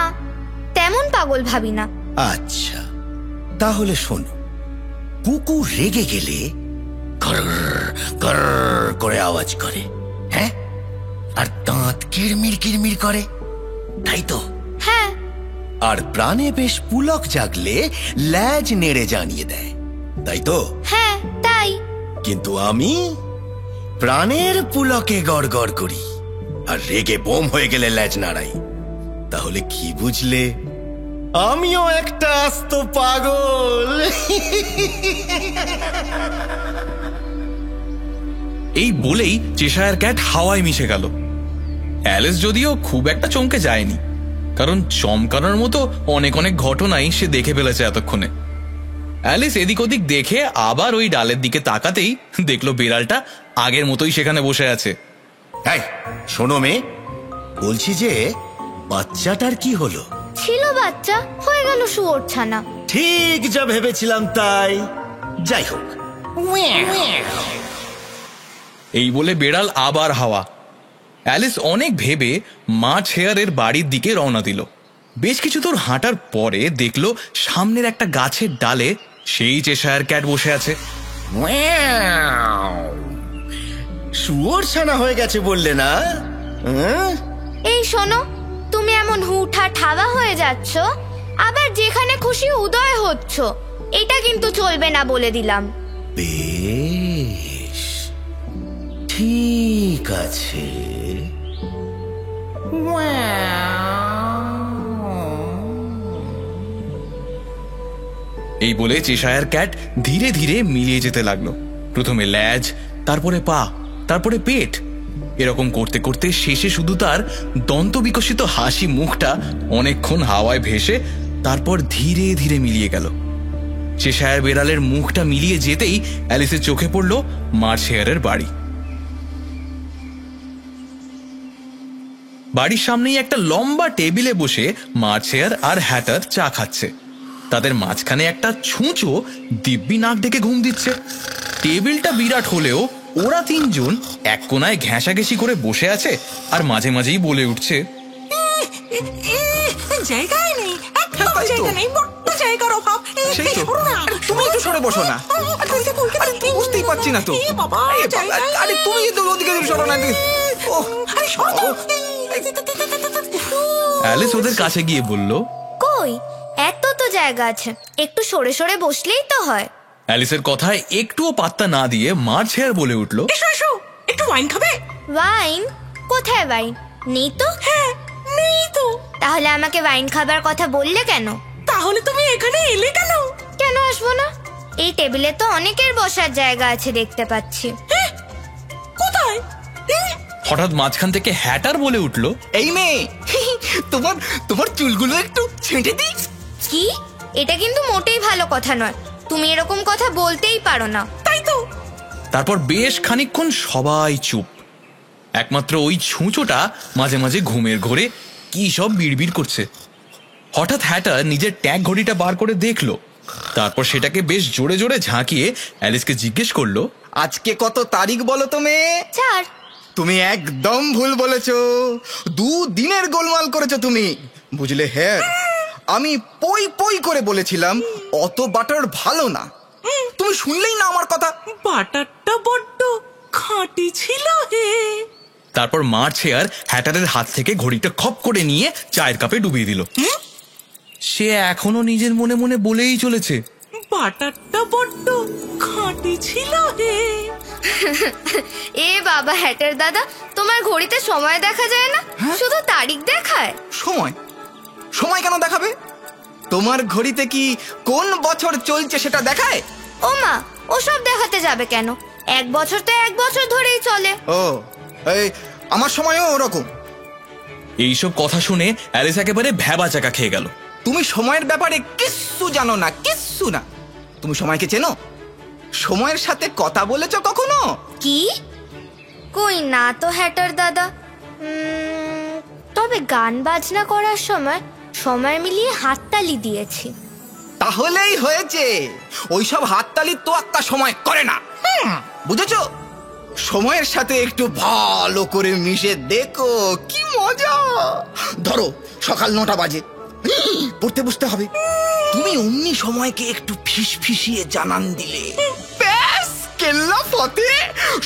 তেমন পাগল ভাবি না। আচ্ছা, তাহলে শোনো, কুকুর রেগে গেলে করে আওয়াজ করে, হ্যাঁ, আর দাঁত কিরমির কিরমির করে, তাই তো? হ্যাঁ। আর প্রাণে বেশ পুলক জাগলে ল্যাজ নেড়ে জানিয়ে দেয়, তাই তো? হ্যাঁ, তাই। কিন্তু আমি প্রাণের পুলকে গড়গড় করি, আর রেগে বোম হয়ে গেলে ল্যাজ নাড়াই। তাহলে কি বুঝলে? আমিও একটা আস্ত পাগল। এই বলেই চেশায়ার ক্যাট হাওয়ায় মিশে গেল। অ্যালিস যদিও খুব একটা চমকে যায়নি, কারণ চমকানোর মতো অনেক অনেক ঘটনাই সে দেখে ফেলেছে এতক্ষণে। অ্যালিস এদিক ওদিক দেখে আবার ওই ডালের দিকে তাকাতেই দেখলো বিড়ালটা আগের মতোই সেখানে বসে আছে। এই শোনো মেয়ে, বলছি যে বাচ্চাটার কি হলো? ছিল বাচ্চা, হয়ে গেল শুয়োর ছানা। ঠিক যা ভেবেছিলাম তাই। যাই হোক। এই বলে বেড়াল আবার হাওয়া। অ্যালিস অনেক ভেবে মার্চ হেয়ারের বাড়ির দিকে রওনা দিল। বেশ কিছু দূর হাঁটার পরে দেখলো সামনের একটা গাছের ডালে সেই চেশায়ার ক্যাট বসে আছে। শুয়োর ছানা হয়ে গেছে বললে না? এই শোনো, তুমি এমন হুঠাট হাওয়া হয়ে যাচ্ছ, আবার যেখানে খুশি উদয় হচ্ছ, এটা কিন্তু চলবে না বলে দিলাম। বেশ, ঠিক আছে। এই বলে চেশায়ার ক্যাট ধীরে ধীরে মিলিয়ে যেতে লাগলো। প্রথমে ল্যাজ, তারপরে পা, তারপরে পেট। এরকম করতে করতে শেষে শুধু তার দন্ত বিকশিত হাসি মুখটা অনেকক্ষণ হাওয়ায় ভেসে তারপর ধীরে ধীরে মিলিয়ে গেল। চেশায়ার বেড়ালের মুখটা মিলিয়ে যেতেই অ্যালিসের চোখে পড়ল মার্শেয়ারের বাড়ি। বাড়ির সামনেই একটা লম্বা টেবিলে বসে মার্শেয়ার আর হ্যাটার চা খাচ্ছে। তাদের মাঝখানে একটা ছুঁচো দিব্যি নাক ডেকে ঘুম দিচ্ছে। টেবিলটা বিরাট হলেও ওরা তিনজন এক কোনায় ঘেঁষাঘেঁষি করে বসে আছে আর মাঝে মাঝেই বলে উঠছে, জায়গায় নেই, একদম জায়গা নেই, বড্ড জায়গার অভাব। তুমি একটু সরে বসো না, বুঝতেই পারছি না তো। আরে তুমি ওদিকে সরো না। অ্যালিস ওদের কাছে গিয়ে বলল, কই, এত তো জায়গা আছে, একটু সরে সরে বসলেই তো হয়। অ্যালিসের কথায় একটুও পাত্তা না দিয়ে মার্শেয়ার বলে উঠল, একটু ওয়াইন খাবে? ওয়াইন? কোথায় ওয়াইন? নেই তো। হ্যাঁ, নেই তো। তাহলে আমাকে ওয়াইন খাবার কথা বললে কেন? তাহলে তুমি এখানে এলে কেন? কেন আসবো না? এই টেবিলে তো অনেকের বসার জায়গা আছে দেখতে পাচ্ছি। কোথায়? হঠাৎ মাঝখান থেকে হ্যাটার বলে উঠল, এই মেয়ে, তোমার তোমার চুলগুলো একটু ছেঁটে দিই। কি? এটা কিন্তু মোটেই ভালো কথা নয়, তুমি এরকম কথা বলতেই পারো না। তাই তো। তারপর বেশ খানিকক্ষণ সবাই চুপ। একমাত্র ওই ছুঁচোটা মাঝে মাঝে ঘুমের ঘোরে কি সব বিড়বিড় করছে। হঠাৎ হ্যাটার নিজের ট্যাগ ঘড়িটা বার করে দেখলো, তারপর সেটাকে বেশ জোরে জোরে ঝাঁকিয়ে অ্যালিসকে জিজ্ঞেস করলো, আজকে কত তারিখ বলো তো মেয়ে? 4। তুমি একদম ভুল বলেছো, 2 দিনের গোলমাল করেছো তুমি, বুঝলে? হ্যাঁ, আমি পই পই করে বলেছিলাম অত বাটার ভালো না, তুমি শুনলেই না আমার কথা। বাটারটা বড্ড খাঁটি ছিল হে। তারপর মার্শেয়ার হ্যাটারের হাত থেকে ঘড়িটা খপ করে নিয়ে চায়ের কাপে ডুবিয়ে দিল। সে এখনো নিজের মনে মনে বলেই চলেছে, বাটারটা বড্ড খাঁটি ছিল হে। এ বাবা হ্যাটার দাদা, তোমার ঘড়িতে সময় দেখা যায় না, শুধু তারিখ দেখায়। সময়? সময় কেন দেখাবে? তোমার ঘড়িতে কি কোন বছর চলছে সেটা দেখায়? ও মা, ওসব দেখাতে যাবে কেন? 1 বছর তো 1 বছর ধরেই চলে। ও, এই আমার সময়ও ওরকম। এইসব কথা শুনে অ্যালিস একেবারে ভ্যাবা চাকা খেয়ে গেল। তুমি সময়ের ব্যাপারে কিচ্ছু জানো না, কিচ্ছু না। তুমি সময়কে চেনো? সময়ের সাথে কথা বলেছো কখনো? কি? কই না তো হ্যাটার দাদা। তবে গান বাজনা করার সময় সময় মিলিয়ে হাততালি দিয়েছি। তাহলেই হয়েছে। ওইসব হাততালি তো একটা সময় করে না, বুঝেছো? সময়ের সাথে একটু ভালো করে মিশে দেখো, কি মজা। ধরো সকাল 9টা বাজে, পড়তে বসতে হবে, তুমি অমনি সময়কে একটু ফিসফিসিয়ে জানান দিলে, ব্যাস কেল্লা ফতে।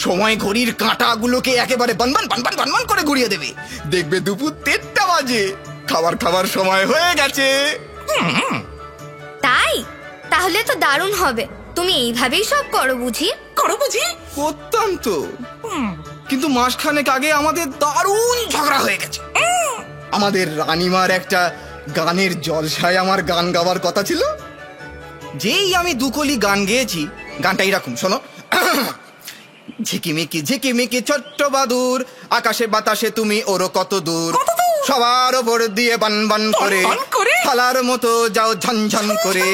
সময় ঘড়ির কাঁটাগুলোকে একেবারে বানবান বানবান বানবান করে ঘুরিয়ে দেবে। দেখবে দুপুর 3টা বাজে, খাবার সময় হয়ে গেছে। তাই? তাহলে তো দারুণ হবে। তুমি এইভাবেই সব করো বুঝি? করতাম তো, কিন্তু মাসখানেক আগে আমাদের দারুণ ঝগড়া হয়ে গেছে। আমাদের রানীমার একটা গানের জলসায় আমার গান গাওয়ার কথা ছিল। যেই আমি 2 কলি গান গেয়েছি, গানটা এরকম, শোনো। ঝিকিমিকি ঝিকিমিকি ছোট্ট বাদুর, আকাশে বাতাসে তুমি ওরো কত দূর, সবার ওপর দিয়ে বান বান করে থালার মতো যাও ঝনঝন করে।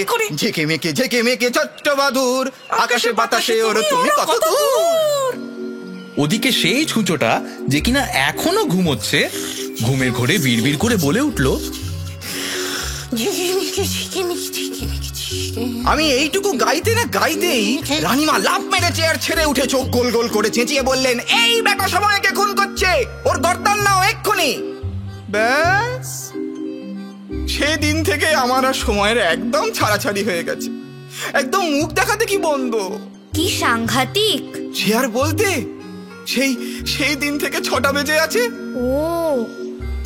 ঝিকিমিকি ঝিকিমিকি ছোট্ট বাদুর, আকাশে বাতাসে ওরো তুমি কত দূর। ওদিকে সেই ছুঁচোটা যে কিনা এখনো ঘুমোচ্ছে, ঘুমের ঘোরে বিড়বিড় করে বলে উঠল, আমি এইটুকু গাইতে না গাইতেই রানীমা লাফ মেরে চেয়ার ছেড়ে উঠে চোখ গোল গোল করে চেঁচিয়ে বললেন, এই বেটা সময়কে খুন করছে, ওর গর্দান নাও এক্ষুনি। ব্যাস, সেদিন থেকে আমার আর সময়ের একদম ছাড়াছাড়ি হয়ে গেছে। একদম মুখ দেখাতে কি বন্ধ। কি সাংঘাতিক। সে আর বলতে, সেই দিন থেকে 6টা বেজে আছে। ও,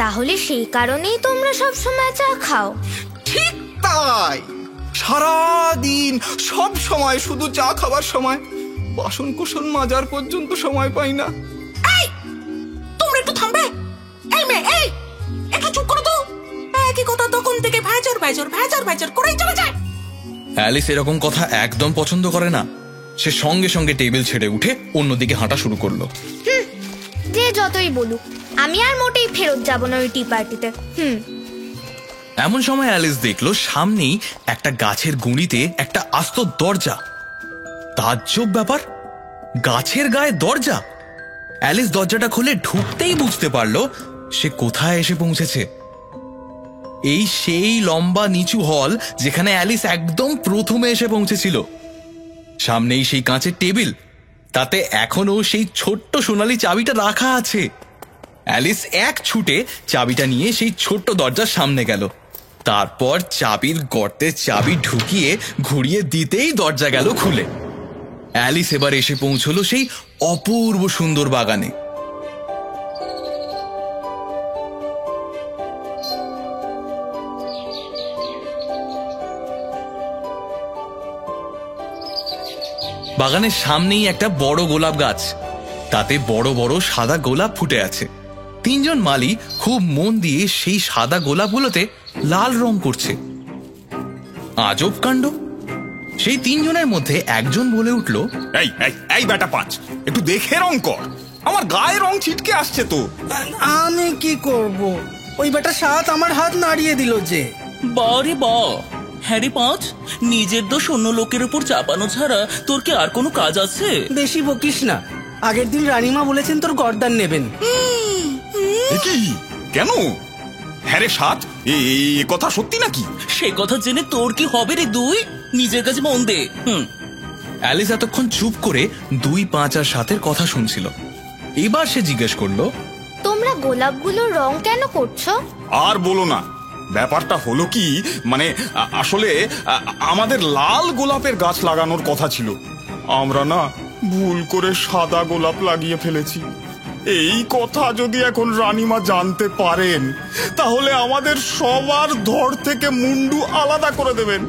তাহলে সেই কারণেই তোমরা সব সময় চা খাও? ঠিক তাই। সারাদিন সব সময় শুধু চা খাবার সময়, বাসন কুসন মাজার পর্যন্ত সময় পাই না। তোমরা একটু থামবে? এই মেয়ে, এই একটু চুপ করো তো। একই কথা তখন থেকে ভেজর ভেজর ভেজর ভেজর করেই চলে যায়। অ্যালিস এরকম কথা একদম পছন্দ করে না। সে সঙ্গে সঙ্গে টেবিল ছেড়ে উঠে অন্যদিকে হাঁটা শুরু করলো। যে যতই বলুক, আমি আর মোটেই ফেরত যাব না ওই টি পার্টিতে। এমন সময় অ্যালিস দেখলো সামনেই একটা গাছের গুঁড়িতে একটা আস্ত দরজা। তাজ্জব ব্যাপার, গাছের গায়ে দরজা। অ্যালিস দরজাটা খুলে ঢুকতেই বুঝতে পারলো সে কোথায় এসে পৌঁছেছে। এই সেই লম্বা নিচু হল যেখানে অ্যালিস একদম প্রথমে এসে পৌঁছেছিল। সামনেই সেই কাঁচের টেবিল, তাতে এখনো সেই ছোট্ট সোনালী চাবিটা রাখা আছে। অ্যালিস এক ছুটে চাবিটা নিয়ে সেই ছোট্ট দরজার সামনে গেল। তারপর চাবির গর্তে চাবি ঢুকিয়ে ঘুরিয়ে দিতেই দরজা গেল খুলে। অ্যালিস এবার এসে পৌঁছলো সেই অপূর্ব সুন্দর বাগানে। বাগানের সামনেই একটা বড় গোলাপ গাছ, তাতে বড় বড় সাদা গোলাপ ফুটে আছে। তিনজন মালি খুব মন দিয়ে সেই সাদা গোলাপগুলোতে লাল রং করছে। আজব কাণ্ড। সেই তিনজনের মধ্যে একজন বলে উঠল, এই এই এই বেটা পাঁচ, একটু দেখে রং কর, আমার গায়ে রং ছিটকে আসছে তো। আমি কি করব, ওই বেটা সাত আমার হাত নাড়িয়ে দিল যে। বারে বা, হ্যারি পাঁচ, নিজের দোষ অন্য লোকের উপর চাপানো ছাড়া তোর কি আর কোনো কাজ আছে? বেশি বকিস না, আগের দিন রানীমা বলেছেন তোর গর্দান নেবেন। কি? কেন? হ্যাঁ রে সাত, এই কথা সত্যি নাকি? সে কথা জেনে তোর কি হবে রে দুই? নিজের কাছে মন দে। অ্যালিস এতক্ষণ চুপ করে দুই পাঁচ আর সাতের কথা শুনছিল। এবার সে জিজ্ঞেস করলো, তোমরা গোলাপগুলোর রং কেন করছো? আর বলো না, ব্যাপারটা হলো কি, মানে আসলে আমাদের লাল গোলাপের গাছ লাগানোর কথা ছিল, আমরা না ভুল করে সাদা গোলাপ লাগিয়ে ফেলেছি। এই কথা যদি এখন রানীমা জানতে পারেন, তাহলে আমাদের সবার ধর থেকে মুন্ডু আলাদা করে দেবেন।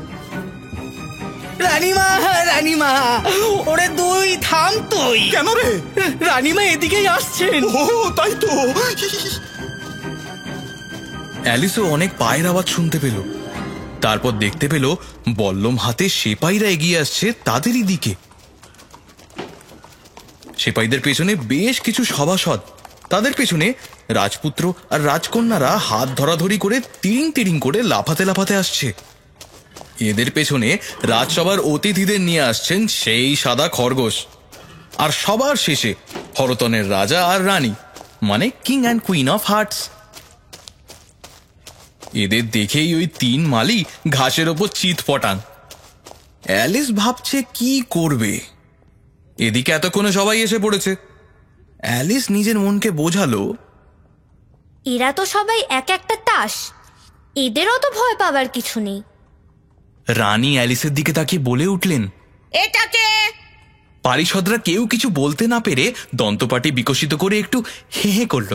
রানীমা, রানীমা, ওরে দুই থাম তুই। কেন রে? রানীমা এদিকেই আসছেন। ও তাই তো। অ্যালিসও অনেক পায়ের আওয়াজ শুনতে পেল। তারপর দেখতে পেল বল্লম হাতে সেপাইরা এগিয়ে আসছে তাদেরই দিকে। সেপাইদের পেছনে বেশ কিছু সভাসদ, তাদের পেছনে রাজপুত্র আর রাজকন্যারা হাত ধরাধরি করে তিরিং তিরিং করে লাফাতে লাফাতে আসছে। এদের পেছনে রাজসভার অতিথিদের নিয়ে আসছেন সেই সাদা খরগোশ। আর সবার শেষে হরতনের রাজা আর রানী, মানে king and queen of hearts. এদের দেখেই ওই তিন মালি ঘাসের ওপর চিৎ পটান। অ্যালিস ভাবছে কি করবে। এদিকে এতক্ষণে সবাই এসে পড়েছে। অ্যালিস নিজের মনকে বোঝালো, এরা তো সবাই এক একটা তাস, এদেরও তো ভয় পাবার কিছু নেই। রানী অ্যালিসের দিকে তাকিয়ে বলে উঠলেন, এটাকে। পারিষদরা কেউ কিছু বলতে না পেরে দন্তপাটি বিকশিত করে একটু হে হে করল।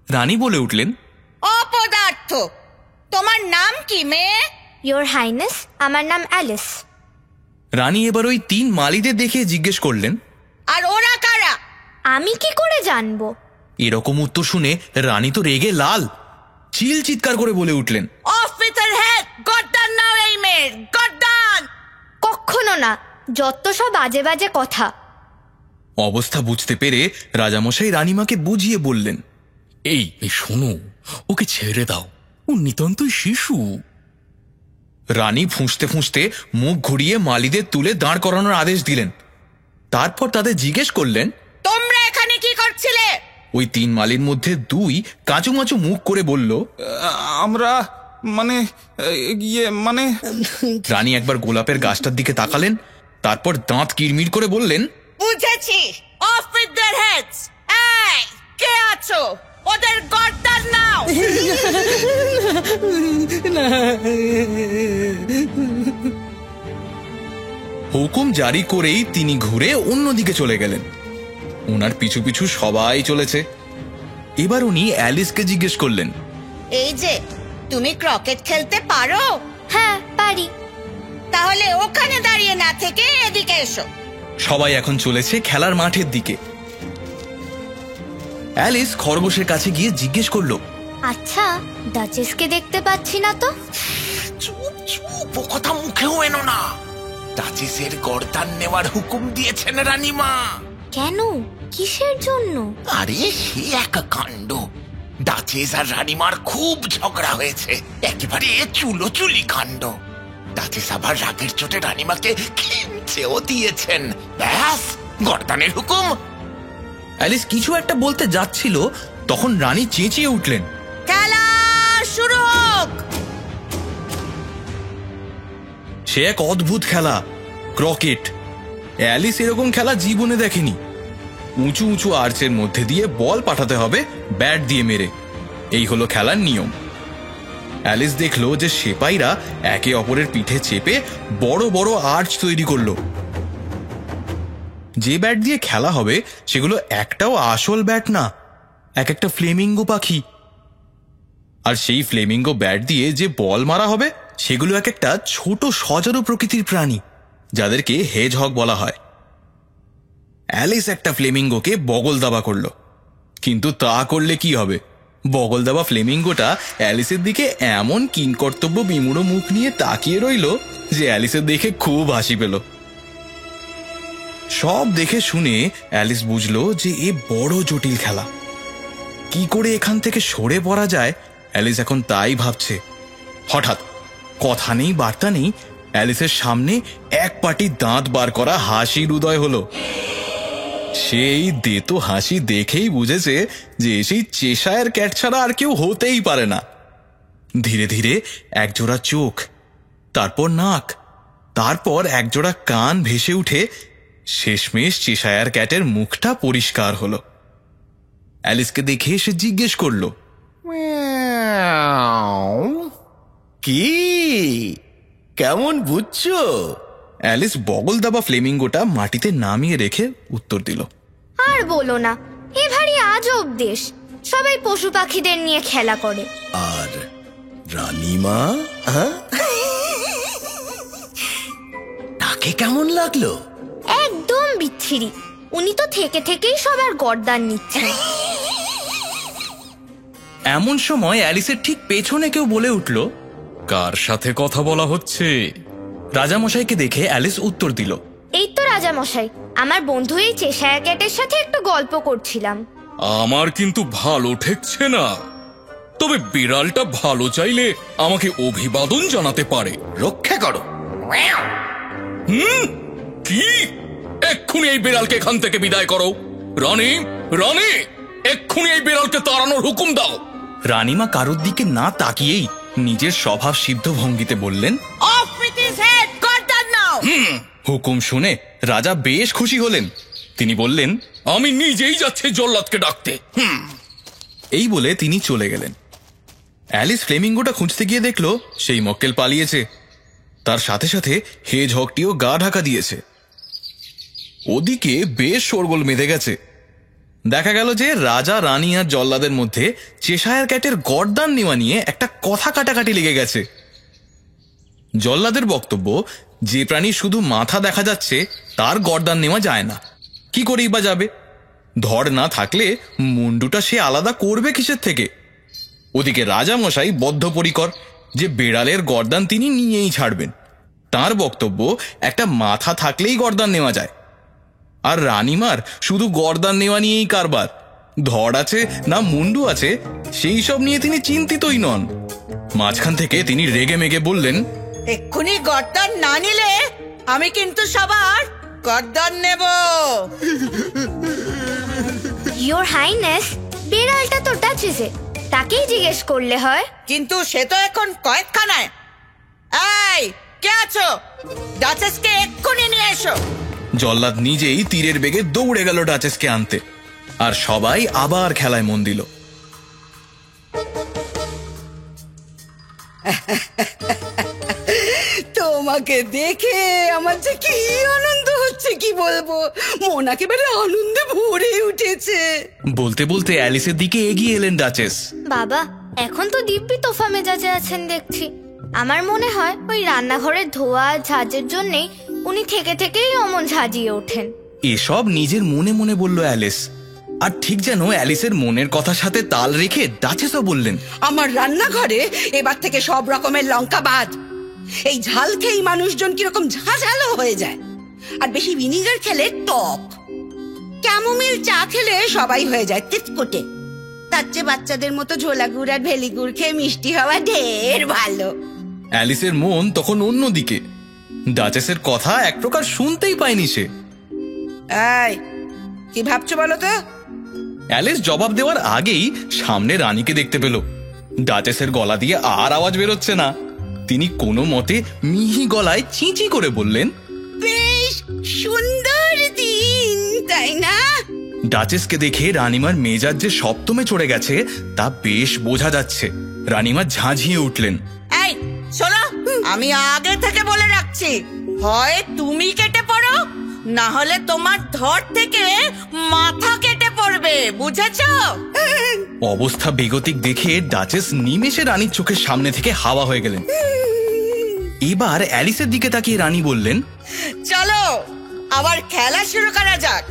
রানী বলে উঠলেন, অপদার্থ, তোমার নাম কি মেয়ে? ইয়োর হাইনেস, আমার নাম অ্যালিস। রানী এবার ওই তিন মালিদের দেখে জিজ্ঞেস করলেন, আর ওরা কারা? আমি কি করে জানবো? এরকম উত্তর শুনে রানী তো রেগে লাল, চিল চিৎকার করে বলে উঠলেন, অফিসার হেড, গর্দান নাও এই মেয়ের, গর্দান। কখনো না, যত সব বাজে বাজে কথা। অবস্থা বুঝতে পেরে রাজামশাই রানীমাকে বুঝিয়ে বললেন, এই শোনো, ওকে ছেড়ে দাও, ও নিতান্তই শিশু। রানী ফুঁসতে ফুঁসতে মুখ ঘুরিয়ে মালিদের তুলে দাঁড় করানোর আদেশ দিলেন। তারপর তাদের জিজ্ঞেস করলেন, তোমরা এখানে কি করছিলে? ওই তিন মালির মধ্যে দুই কাঁচুমাচু মুখ করে বলল, আমরা মানে মানে। রানী একবার গোলাপের গাছটার দিকে তাকালেন, তারপর দাঁত কিরমির করে বললেন, বুঝেছি, অফ উইথ देयर হেডস। এই কে আছো? ওদের গর্দান নাও। হুকুম জারি করেই তিনি ঘুরে অন্যদিকে চলে গেলেন। ওনার পিছু পিছু সবাই চলেছে। এবার উনি অ্যালিসকে জিজ্ঞেস করলেন, এই যে, তুমি ক্রিকেট খেলতে পারো? হ্যাঁ পারি। তাহলে ওখানে দাঁড়িয়ে না থেকে এদিকে এসো। সবাই এখন চলেছে খেলার মাঠের দিকে। অ্যালিস খরগোশের কাছে গিয়ে জিজ্ঞেস করলো, আচ্ছা ডাচেসকে দেখতে পাচ্ছি না তো। চুপ চুপ, ও কথা মুখেও এনো না। ডাচেসের গর্দান নেওয়ার হুকুম দিয়েছেন রানীমা। কেন, কিসের জন্য? আরে সে এক কাণ্ড। ডাচেস আর রানীমার খুব ঝগড়া হয়েছে, একেবারে চুলোচুলি কাণ্ড। ডাচেস আবার রাগের চোটে রানীমাকে খিমচেও দিয়েছেন। ব্যাস, গর্দানের হুকুম। অ্যালিস কিছু একটা বলতে যাচ্ছিল, তখন রানী চেঁচিয়ে উঠলেন, খেলা শুরু হোক। সে এক অদ্ভুত খেলা, ক্রকেট। অ্যালিস এরকম খেলা জীবনে দেখেনি। উঁচু উঁচু আর্চের মধ্যে দিয়ে বল পাঠাতে হবে ব্যাট দিয়ে মেরে। এই হলো খেলার নিয়ম। অ্যালিস দেখলো যে সেপাইরা একে অপরের পিঠে চেপে বড় বড় আর্চ তৈরি করলো। যে ব্যাট দিয়ে খেলা হবে সেগুলো একটাও আসল ব্যাট না, এক একটা ফ্লেমিঙ্গো পাখি। আর সেই ফ্লেমিঙ্গো ব্যাট দিয়ে যে বল মারা হবে সেগুলো এক একটা ছোট সজারু প্রকৃতির প্রাণী, যাদেরকে হেজহগ বলা হয়। অ্যালিস একটা ফ্লেমিঙ্গোকে বগল দাবা করলো, কিন্তু তা করলে কি হবে, বগল দাবা ফ্লেমিঙ্গোটা অ্যালিসের দিকে এমন কিংকর্তব্য বিমূঢ় মুখ নিয়ে তাকিয়ে রইল যে অ্যালিসের দেখে খুব হাসি পেল। সব দেখে শুনে অ্যালিস বুঝলো যে এ বড় জটিল খেলা। কি করে এখান থেকে সরে পড়া যায়, অ্যালিস এখন তাই ভাবছে। হঠাৎ কথা নেই বার্তা নেই, অ্যালিসের সামনে এক পাটি দাঁত বার করা হাসির উদয় হলো। সেই দেতো হাসি দেখেই বুঝেছে যে সেই চেশায়ার ক্যাট ছাড়া আর কেউ হতেই পারে না। ধীরে ধীরে একজোড়া চোখ, তারপর নাক, তারপর একজোড়া কান ভেসে উঠে শেষমেশ চেশায়ার ক্যাটের মুখটা পরিষ্কার হলো। অ্যালিসকে দেখে সে জিজ্ঞেস করলো, কি কেমন বুঝছো? অ্যালিস বগল দাবা ফ্লেমিঙ্গোটা মাটিতে নামিয়ে রেখে উত্তর দিল, আর বলো না, এ ভারী আজব দেশ, সবাই পশু পাখিদের নিয়ে খেলা করে। আর রানীমা, তাকে কেমন লাগলো? একদম বিচ্ছিরি, উনি তো থেকে থেকেই সবার গর্দান নিচ্ছেন। এমন সময় অ্যালিসের ঠিক পেছনে কেউ বলে উঠল, কার সাথে কথা বলা হচ্ছে? রাজামশাইকে দেখে অ্যালিস উত্তর দিল, এই তো রাজামশাই, আমার বন্ধু এই চেশায়ার ক্যাটের সাথে একটু গল্প করছিলাম। আমার কিন্তু ভালো ঠেকছে না, তবে বিড়ালটা ভালো চাইলে আমাকে অভিবাদন জানাতে পারে। রক্ষা করো। কি? এক্ষুনি এই বিড়ালকে এখান থেকে বিদায় করো। রানী, রানী, এক্ষুনি এই বিড়ালকে তাড়ানোর হুকুম দাও। রানীমা কারোর দিকে না তাকিয়েই নিজের স্বভাব সিদ্ধ ভঙ্গিতে বললেন, অফ উইথ হিজ হেড, গর্দান নাও। হুকুম শুনে রাজা বেশ খুশি হলেন। তিনি বললেন, আমি নিজেই যাচ্ছি জল্লাদকে ডাকতে। এই বলে তিনি চলে গেলেন। অ্যালিস ফ্লেমিঙ্গোটা খুঁজতে গিয়ে দেখলো সেই মক্কেল পালিয়েছে। তার সাথে সাথে হেজহগটিও গা ঢাকা দিয়েছে। ওদিকে বেশ শোরগোল বেঁধে গেছে। দেখা গেল যে রাজা, রানী আর জল্লাদের মধ্যে চেশায়ার ক্যাটের গর্দান নেওয়া নিয়ে একটা কথা কাটাকাটি লেগে গেছে। জল্লাদের বক্তব্য, যে প্রাণী শুধু মাথা দেখা যাচ্ছে তার গর্দান নেওয়া যায় না। কি করেই বা যাবে? ধড় না থাকলে মুন্ডুটা সে আলাদা করবে কিসের থেকে? ওদিকে রাজামশাই বদ্ধপরিকর যে বেড়ালের গর্দান তিনি নিয়েই ছাড়বেন। তার বক্তব্য, একটা মাথা থাকলেই গর্দান নেওয়া যায়। আর রানীমার শুধু গর্দান নেওয়া নিয়েই কারবার, ধড় আছে না মুন্ডু আছে সেই সব নিয়ে তিনি চিন্তিতই নন। মাঝখান থেকে তিনি রেগে মেগে বললেন, এক্ষুনি গর্দান না নিলে আমি কিন্তু সবার গর্দান নেব। ইয়োর হাইনেস, বিড়ালটা তো ডাচেসে, তাকেই জিজ্ঞেস করলে হয়। কিন্তু সে তো এখন কয়েকখানায়। এই, কে আছো? ডাচেসকে এক্ষুনি নিয়ে এসো। জল্লাদ নিজেই তীরের বেগে দৌড়ে গেল ডাচেসকে আনতে, আর সবাই আবার খেলায় মন দিল। তোমাকে দেখে আমার যে কি আনন্দ হচ্ছে কি বলবো, মন একেবারে আনন্দে ভরে উঠেছে। বলতে বলতে অ্যালিসের দিকে এগিয়ে এলেন ডাচেস। বাবা, এখন তো দিব্যি তোফা মেজাজে আছেন দেখছি। আমার মনে হয় ওই রান্নাঘরের ধোয়া ঝাঁজের জন্যেই উনি থেকে থেকেই অমন ঝাঁজিয়ে ওঠেন। এসব নিজের মনে মনে বলল অ্যালিস। আর ঠিক যেন অ্যালিসের মনের কথার সাথে তাল রেখে ডাচেসও বললেন, আমার রান্নাঘরে এবার থেকে সব রকমের লঙ্কা বাদ। এই ঝাল খেয়ে মানুষজন কিরকম ঝাঁঝালো হয়ে যায়। আর বেশি ভিনিগার খেলে টক, ক্যামোমিল চা খেলে সবাই হয়ে যায় তিতকুটে। তার চেয়ে বাচ্চাদের মতো ঝোলা গুড় আর ভেলি গুড় খেয়ে মিষ্টি হওয়া ঢের ভালো। অ্যালিসের মন তখন অন্যদিকে। ডাচেসের কথা এক প্রকার শুনতেই পায়নি সে। এই, কি ভাবছো বলো তো? অ্যালিস জবাব দেওয়ার আগেই সামনে রানীকে দেখতে পেল। ডাচেসের গলা দিয়ে আর আওয়াজ বেরোচ্ছে না। তিনি কোনো মতে মিহি গলায় চিঁচি করে বললেন, বেশ সুন্দর দিন, তাই না? ডাচেসকে দেখে রানীমার মেজাজ যে সপ্তমে চড়ে গেছে তা বেশ বোঝা যাচ্ছে। রানীমা ঝাঁঝিয়ে উঠলেন, এই শোনো, আমি আগে থেকে বলে রাখছি, হয় তুমি কেটে পড়ো, না হলে তোমার ধর থেকে মাথা কেটে পড়বে, বুঝেছো? অবস্থা বেগতিক দেখে ডাচেস নিমেষে রানীর চোখের সামনে থেকে হাওয়া হয়ে গেলেন। এবার অ্যালিসের দিকে তাকিয়ে রানী বললেন, চলো আবার খেলা শুরু করা যাক।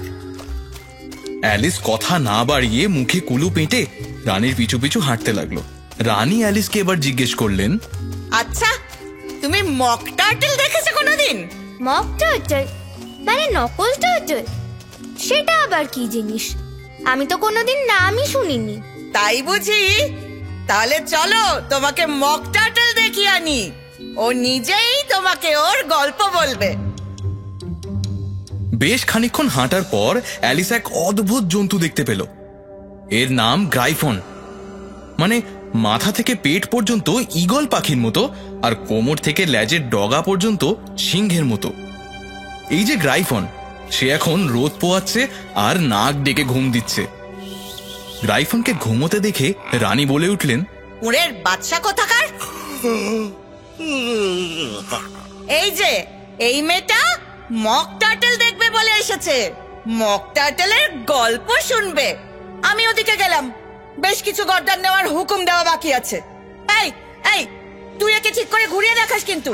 অ্যালিস কথা না বাড়িয়ে মুখে কুলু পেটে রানীর পিছু পিছু হাঁটতে লাগলো। রানী অ্যালিসকে এবার জিজ্ঞেস করলেন, আচ্ছা, তুমি মক টার্টল দেখেছো কোনোদিন? মক টার্টল মানে নকল টার্টল? সেটা আবার কি জিনিস? আমি তো কোনোদিন নামই শুনিনি। তাই বুঝি? তাহলে চলো তোমাকে মক টার্টল দেখিয়ে আনি। ও নিজেই তোমাকে ওর গল্প বলবে। বেশ খানিকক্ষণ হাঁটার পর অ্যালিস এক অদ্ভুত জন্তু দেখতে পেল। এর নাম গ্রাইফন। মানে মাথা থেকে পেট পর্যন্ত ঈগল পাখির মতো, আর কোমর থেকে লেজের ডগা পর্যন্ত সিংহের মতো। এই যে গ্রাইফন, সে এখন রোদ পোয়াচ্ছে আর নাক ডেকে ঘুম দিচ্ছে। গ্রাইফনকে ঘুমোতে দেখে রানী বলে উঠলেন, উড়ের বাদশা কোথাকার! এই যে এই মেয়েটা মক টার্টল দেখবে বলে এসেছে, মক টার্টলের গল্প শুনবে। আমি ওদিকে গেলাম, বেশ কিছু গর্দান নেওয়ার হুকুম দেওয়া বাকি আছে। এই এই, তুই একে ঠিক করে ঘুরিয়ে দেখাস, কিন্তু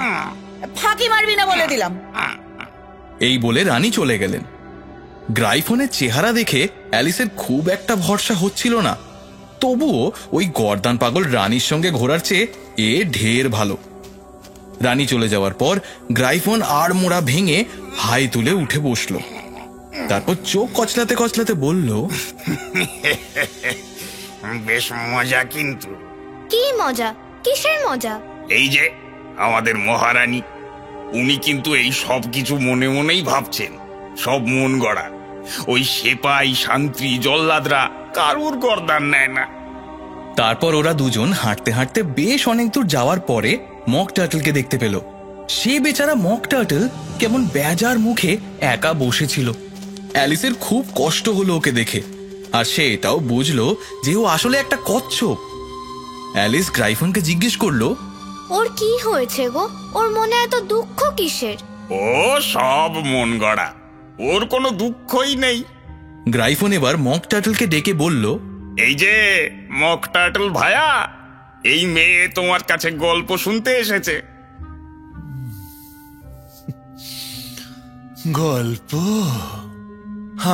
ফাঁকি মারবি না বলে দিলাম। এই বলে রানী চলে গেলেন। গ্রাইফনের চেহারা দেখে অ্যালিসের খুব একটা ভরসা হচ্ছিল না, তবুও ওই গর্দান পাগল রানীর সঙ্গে ঘোরার চেয়ে এ ঢের ভালো। রানী চলে যাওয়ার পর গ্রাইফন আড়মোড়া ভেঙে হাই তুলে উঠে বসলো। তারপর চোখ কচলাতে কচলাতে বলল, বেশ মজা। কিন্তু কি মজা? কিসের মজা? এই যে আমাদের মহারানী, উনি কিন্তু এই সব কিছু মনে মনেই ভাবছেন, সব মন গড়া। ওই সেপাই শান্তি জল্লাদরা কারুর গর্দান নেয় না। তারপর ওরা দুজন হাঁটতে হাঁটতে বেশ অনেক দূর যাওয়ার পরে মক টার্টলকে দেখতে পেল। সে বেচারা মক টার্টল কেমন বেজার মুখে একা বসেছিল। অ্যালিসের খুব কষ্ট হলো ওকে দেখে, আর সে এটাও বুঝলো যে ও আসলে একটা কচ্ছপ। অ্যালিস গ্রাইফনকে জিজ্ঞেস করলো, ওর কি হয়েছে গো? ওর মনে এত দুঃখ কিসের? ও সব মন গড়া, ওর কোনো দুঃখই নেই। গ্রাইফন এবার মক টার্টলকে ডেকে বলল, এই যে মক টার্টল ভায়া, এই মেয়ে তোমার কাছে গল্প শুনতে এসেছে। গল্প?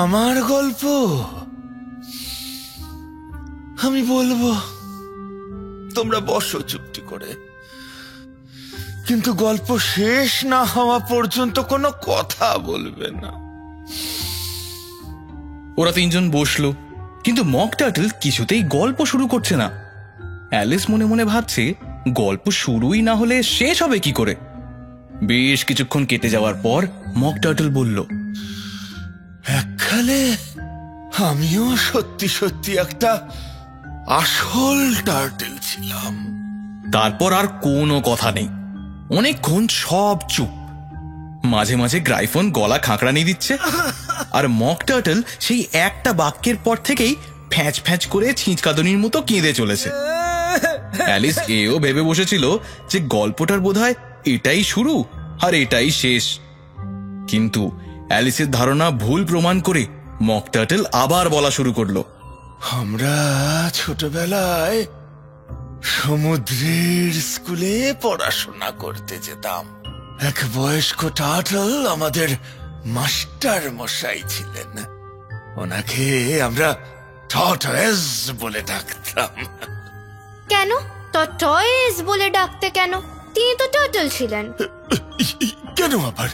আমার গল্প? আমি বলবো, তোমরা বসো চুপটি করে, কিন্তু গল্প শেষ না হওয়া পর্যন্ত কোনো কথা বলবে না। ওরা তিনজন বসলো, কিন্তু মক টার্টল কিছুতেই গল্প শুরু করছে না। অ্যালিস মনে মনে ভাবছে, গল্প শুরুই না হলে শেষ হবে কি করে। বেশ কিছুক্ষণ কেটে যাওয়ার পর মক টার্টল বলল, এককালে আমিও সত্যি সত্যি একটা আসল টার্টল ছিলাম। তারপর আর কোনো কথা নেই। অনেকক্ষণ সব চুপ। মাঝে মাঝে গ্রাইফন গলা খাঁকড়ানি দিচ্ছে, আর মক টার্টল সেই একটা বাক্যের পর থেকেই ফ্যাঁচ ফ্যাঁচ করে ছিঁচকাদনির মতো কেঁদে চলেছে। অ্যালিস এও ভেবে বসেছিল যে গল্পটার বোধহয় এটাই শুরু আর এটাই শেষ। কিন্তু অ্যালিসের ধারণা ভুল প্রমাণ করে মক টার্টল আবার বলা শুরু করলো, আমরা ছোটবেলায় সমুদ্রের স্কুলে পড়াশোনা করতে যেতাম। এক বয়স্ক টার্টল আমাদের মাস্টার মশাই ছিলেন। ওনাকে আমরা টর্টয়েস বলে ডাকতাম। কেন টর্টয়েস বলে ডাকতে কেন? তিনি তো টার্টল ছিলেন। কেন আবার?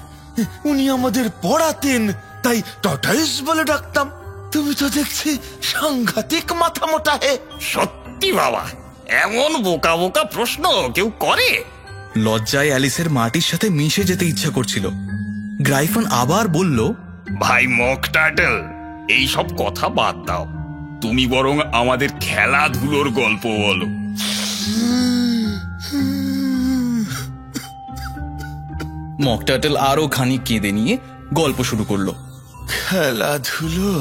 উনি আমাদের পড়াতেন, তাই টর্টয়েস বলে ডাকতাম। তুমি তো দেখছি সাংঘাতিক মাথা মোটা হে। সত্যি বাবা, এমন বোকা বোকা প্রশ্ন কেউ করে? লজ্জায় অ্যালিসের মাটির সাথে মিশে যেতে ইচ্ছা করছিল। গ্রাইফন আবার বলল, ভাই মক টার্টল, এই সব কথা বাদ দাও, তুমি বরং আমাদের খেলাধুলোর গল্প বলো। মক টার্টল আরো খানিক কেঁদে নিয়ে গল্প শুরু করলো। খেলাধুলো,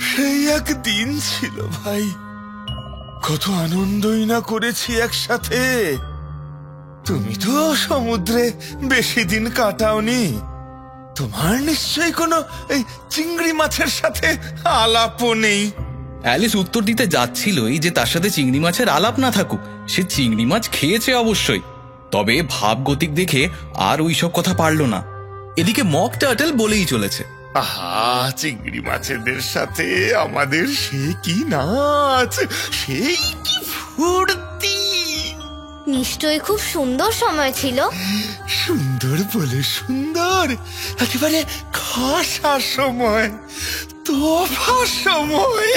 সেই এক দিন ছিল ভাই, কত আনন্দই না করেছি একসাথে। তুমি তো সমুদ্রে বেশি দিন কাটাওনি, তোমার নিশ্চয়ই কোনো এই চিংড়ি মাছের সাথে আলাপও নেই। অ্যালিস উত্তর দিতে যাচ্ছিলই যে তার সাথে চিংড়ি মাছের আলাপ না থাকুক, সে চিংড়ি মাছ খেয়েছে অবশ্যই, তবে ভাবগতিক দেখে আর ওইসব কথা পারল না। এদিকে মক টার্টল বলেই চলেছে, আহা, চিংড়ি মাছেদের সাথে আমাদের সে কি নাচ, সেই কি ফুর্তি! নিশ্চয়ই খুব সুন্দর সময় ছিল। সুন্দর বলে সুন্দর, একেবারে খাসা সময়, তোফা সময়।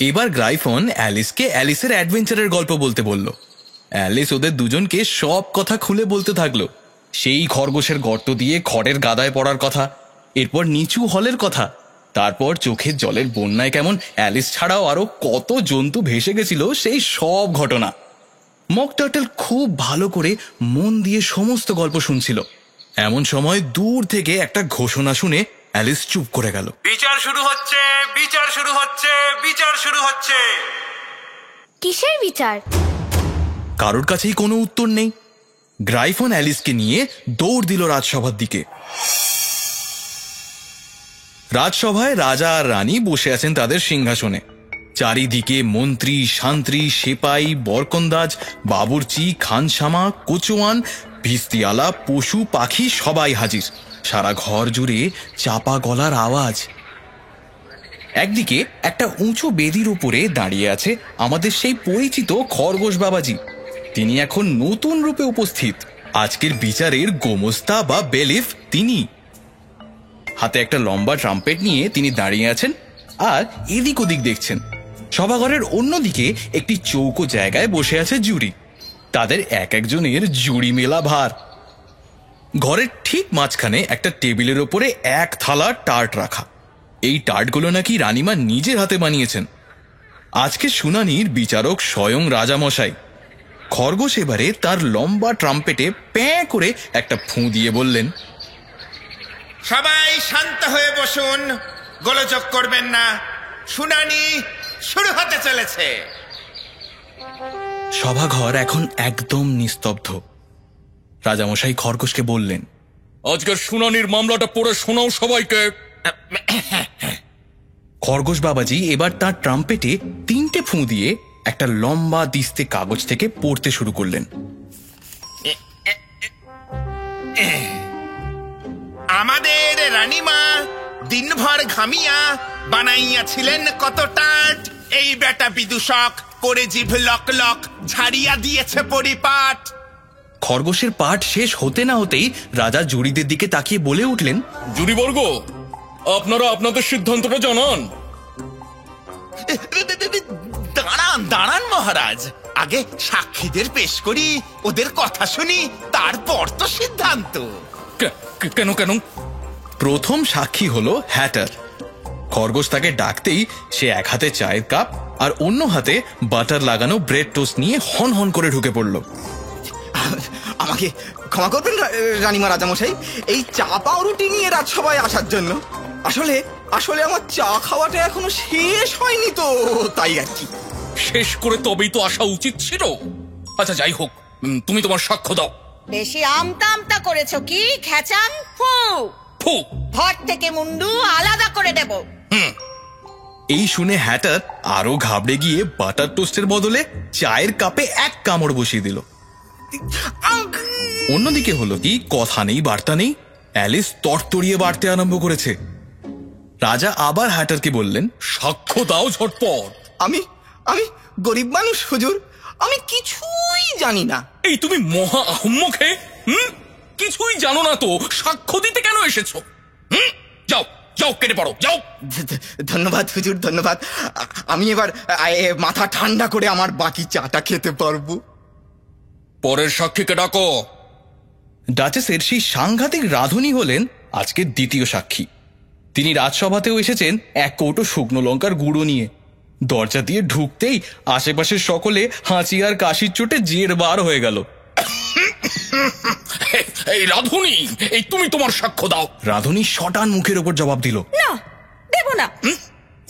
এবার গ্রাইফন অ্যালিসকে অ্যালিসের অ্যাডভেঞ্চারের গল্প বলতে বলল। অ্যালিস ওদের দুজনকে সব কথা খুলে বলতে থাকলো। সেই খরগোশের গর্ত দিয়ে খড়ের গাদায় পড়ার কথা, এরপর নিচু হলের কথা, তারপর চোখের জলের বন্যায় কেমন অ্যালিস ছাড়াও আরো কত জন্তু ভেসে গেছিল সেই সব ঘটনা। মক টার্টল খুব ভালো করে মন দিয়ে সমস্ত গল্প শুনছিল। এমন সময় দূর থেকে একটা ঘোষণা শুনে অ্যালিস চুপ করে গেল। বিচার শুরু হচ্ছে, বিচার শুরু হচ্ছে, বিচার শুরু হচ্ছে। কিসের বিচার? কারোর কাছেই কোনো উত্তর নেই। গ্রাইফন অ্যালিসকে নিয়ে দৌড় দিল রাজসভার দিকে। রাজসভায় রাজা আর রানী বসে আছেন তাদের সিংহাসনে। চারিদিকে মন্ত্রী, শান্ত্রী, সেপাই, বরকন্দাজ, বাবুর্চি, খানসামা, কোচোয়ান, ভিস্তিওয়ালা, পশু পাখি সবাই হাজির। সারা ঘর জুড়ে চাপা গলার আওয়াজ। একদিকে একটা উঁচু বেদির উপরে দাঁড়িয়ে আছে আমাদের সেই পরিচিত খরগোশ বাবাজি। তিনি এখন নতুন রূপে উপস্থিত। আজকের বিচারের গোমস্তা বা বেলিফ তিনি। হাতে একটা লম্বা ট্রাম্পেট নিয়ে তিনি দাঁড়িয়ে আছেন আর এদিক ওদিক দেখছেন। সভাঘরের অন্যদিকে একটি চৌকো জায়গায় বসে আছে জুরি। তাদের এক একজনের জুরি মেলা ভার। ঘরের ঠিক মাঝখানে একটা টেবিলের ওপরে এক থালা টার্ট রাখা। এই টার্টগুলো নাকি রানীমা নিজের হাতে বানিয়েছেন। আজকে শুনানির বিচারক স্বয়ং রাজামশাই। খরগোশ এবারে তার লম্বা ট্রাম্পেটে প্যাঁ করে একটা ফুঁ দিয়ে বললেন, সবাই শান্ত হয়ে বসুন, গোলযোগ করবেন না, শুনানি শুরু হতে চলেছে। সভাঘর এখন একদম নিস্তব্ধ। রাজামশাই খরগোশকে বললেন, আজকের শুনানির মামলাটা পড়ে শোনাও সবাইকে। খরগোশ বাবাজি এবার তার ট্রাম্পেটে 3টে ফুঁ দিয়ে একটা লম্বা দিস্তে কাগজ থেকে পড়তে শুরু করলেন। আমাদের রানীমা দিনভর ঘামিয়া বানাইয়াছিলেন কত টাট, এই বেটা বিদূষক করে জিভ লক লক ঝাড়িয়া দিয়েছে পরিপাট। খরগোশের পাঠ শেষ হতে না হতেই রাজা জুরিদের দিকে তাকিয়ে বলে উঠলেন, জুরিবর্গ, আপনারা আপনাদের সিদ্ধান্তটা জানান। দাঁড়ান দাঁড়ান মহারাজ, আগে সাক্ষীদের পেশ করি, ওদের কথা শুনি, তারপর তো সিদ্ধান্ত। কেন কেন? প্রথম সাক্ষী হলো হ্যাটার। খরগোশ তাকে ডাকতেই সে এক হাতে চায়ের কাপ আর অন্য হাতে বাটার লাগানো ব্রেড টোস্ট নিয়ে হন হন করে ঢুকে পড়ল। আমাকে ক্ষমা করবেন রানীমা রাজামশাই, এই চা পাউরুটি নিয়ে রাজসভায় আসার জন্য। আসলে আসলে আমার চা খাওয়াটা এখনো শেষ হয়নি তো, তাই আর কি। শেষ করে তবেই তো আসা উচিত ছিল। আচ্ছা যাই হোক, তুমি তোমার সাক্ষ্য দাও। বেশি আমতা আমতা করেছো কি খেচাং ফু ফু ঘর থেকে মুন্ডু আলাদা করে দেব। এই শুনে হ্যাটার আরো ঘাবড়ে গিয়ে বাটার টোস্টের বদলে চায়ের কাপে এক কামড় বসিয়ে দিল। অন্যদিকে হলো কি, কথা নেই বার্তা নেই, অ্যালিস তরতরিয়ে বাড়তে আরম্ভ করেছে। রাজা আবার হ্যাটারকে বললেন, সাক্ষ্য দাও ঝটপট। আমি আমি গরিব মানুষ হুজুর, আমি কিছুই জানি না। এই তুমি মহা আহম্মকে কিছুই জানো না তো সাক্ষ্য দিতে কেন এসেছো? যাও যাও, কেটে পড়ো, যাও। ধন্যবাদ হুজুর, ধন্যবাদ। আমি এবার মাথা ঠান্ডা করে আমার বাকি চাটা খেতে পারবো। পরের সাক্ষীকে ডাকো। ডাচেসের সেই সাংঘাতিক রাঁধুনি হলেন আজকের দ্বিতীয় সাক্ষী। তিনি রাজসভাতেও এসেছেন এক কৌটো শুকনো লঙ্কার গুঁড়ো নিয়ে। দরজা দিয়ে ঢুকতেই আশেপাশের সকলে হাঁচি আর কাশির চোটে জের বার হয়ে গেল। এই রাঁধুনি, এই তুমি তোমার সাক্ষ্য দাও। রাঁধুনি শটান মুখের ওপর জবাব দিল, না, দেব না।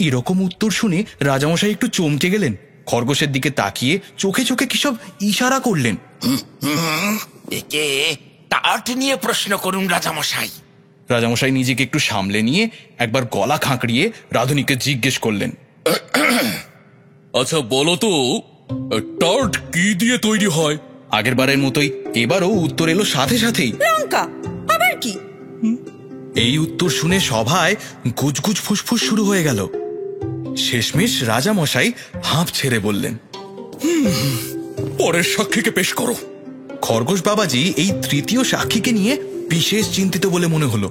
এরকম উত্তর শুনে রাজামশাই একটু চমকে গেলেন। খরগোশের দিকে তাকিয়ে চোখে চোখে কিসব ইশারা করলেন। একে টাট নিয়ে প্রশ্ন করুন রাজামশাই। রাজামশাই নিজেকে একটু সামলে নিয়ে একবার গলা খাঁকড়িয়ে রাঁধুনিকে জিজ্ঞেস করলেন, আচ্ছা বলো তো, টার্ট কি দিয়ে তৈরি হয়? আগের বারের মতোই এবারও উত্তর এলো সাথে সাথেই, লঙ্কা। আবার কি? এই উত্তর শুনে সভায় গুজগুজ ফুসফুস শুরু হয়ে গেল। শেষমেশ রাজামশাই হাঁপ ছেড়ে বললেন, পরের সাক্ষীকে পেশ করো। খরগোশ বাবাজি এই তৃতীয় সাক্ষীকে নিয়ে বিশেষ চিন্তিত বলে মনে হলো।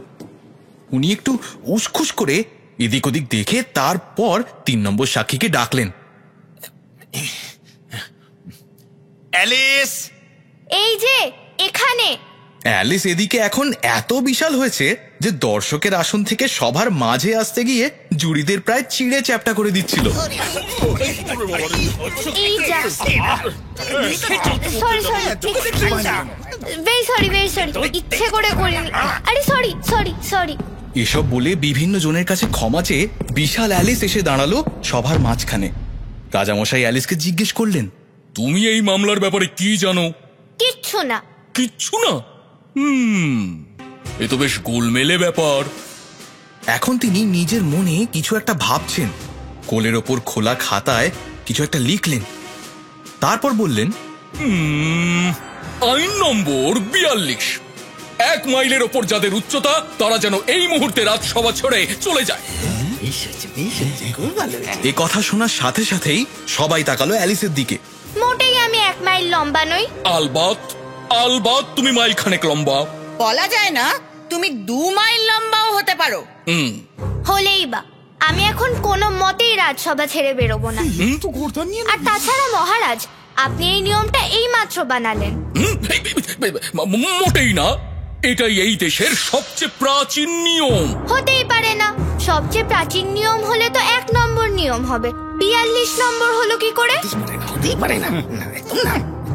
উনি একটু উসখুস করে এদিক ওদিক দেখে তারপর 3 নম্বর সাক্ষীকে ডাকলেন। অ্যালিস, এই যে এখানে। অ্যালিস এদিকে এখন এত বিশাল হয়েছে যে দর্শকের আসন থেকে সবার মাঝে আসতে গিয়ে জুড়িদের প্রায় চিড়ে চ্যাপটা করে দিচ্ছিল। এই যা, sorry sorry, very sorry, very sorry, ইচ্ছে করে করিনি। আরে সরি সরি সরি। এসব বলে বিভিন্ন জনের কাছে ক্ষমা চেয়ে বিশাল অ্যালিস এসে দাঁড়ালো সভার মাঝখানে। রাজামশাই অ্যালিসকে জিজ্ঞেস করলেন, তুমি এই মামলার ব্যাপারে কি জানো? কিচ্ছু না। কিচ্ছু না? এ তো বেশ গোলমেলে ব্যাপার। এখন তিনি নিজের মনে কিছু একটা ভাবছেন। কোলের ওপর খোলা খাতায় কিছু একটা লিখলেন, তারপর বললেন, আইন নম্বর 42, 1 মাইলের ওপর যাদের উচ্চতা তারা যেন এই মুহূর্তে রাজসভা ছেড়ে চলে যায়। এ কথা শোনার সাথে সাথেই সবাই তাকালো অ্যালিসের দিকে। মোটেই আমি 1 মাইল লম্বা নই। আলবাত আলবাত তুমি মাইল খানেক লম্বা। বলা যায় না তুমি 2 মাইল লম্বাও হতে পারো। হলেই বা, আমি এখন কোনো মতেই রাজসভা ছেড়ে বেরোবো না। আর তাছাড়া মহারাজ, আপনি এই নিয়মটা এই মাত্র বানালেন। মোটেই না, এটাই এই দেশের সবচেয়ে প্রাচীন নিয়ম। হতেই পারে না। সবচেয়ে প্রাচীন নিয়ম হলে তো 1 নম্বর নিয়ম হবে। 42 নম্বর হলো কি করে? হতেই পারে না,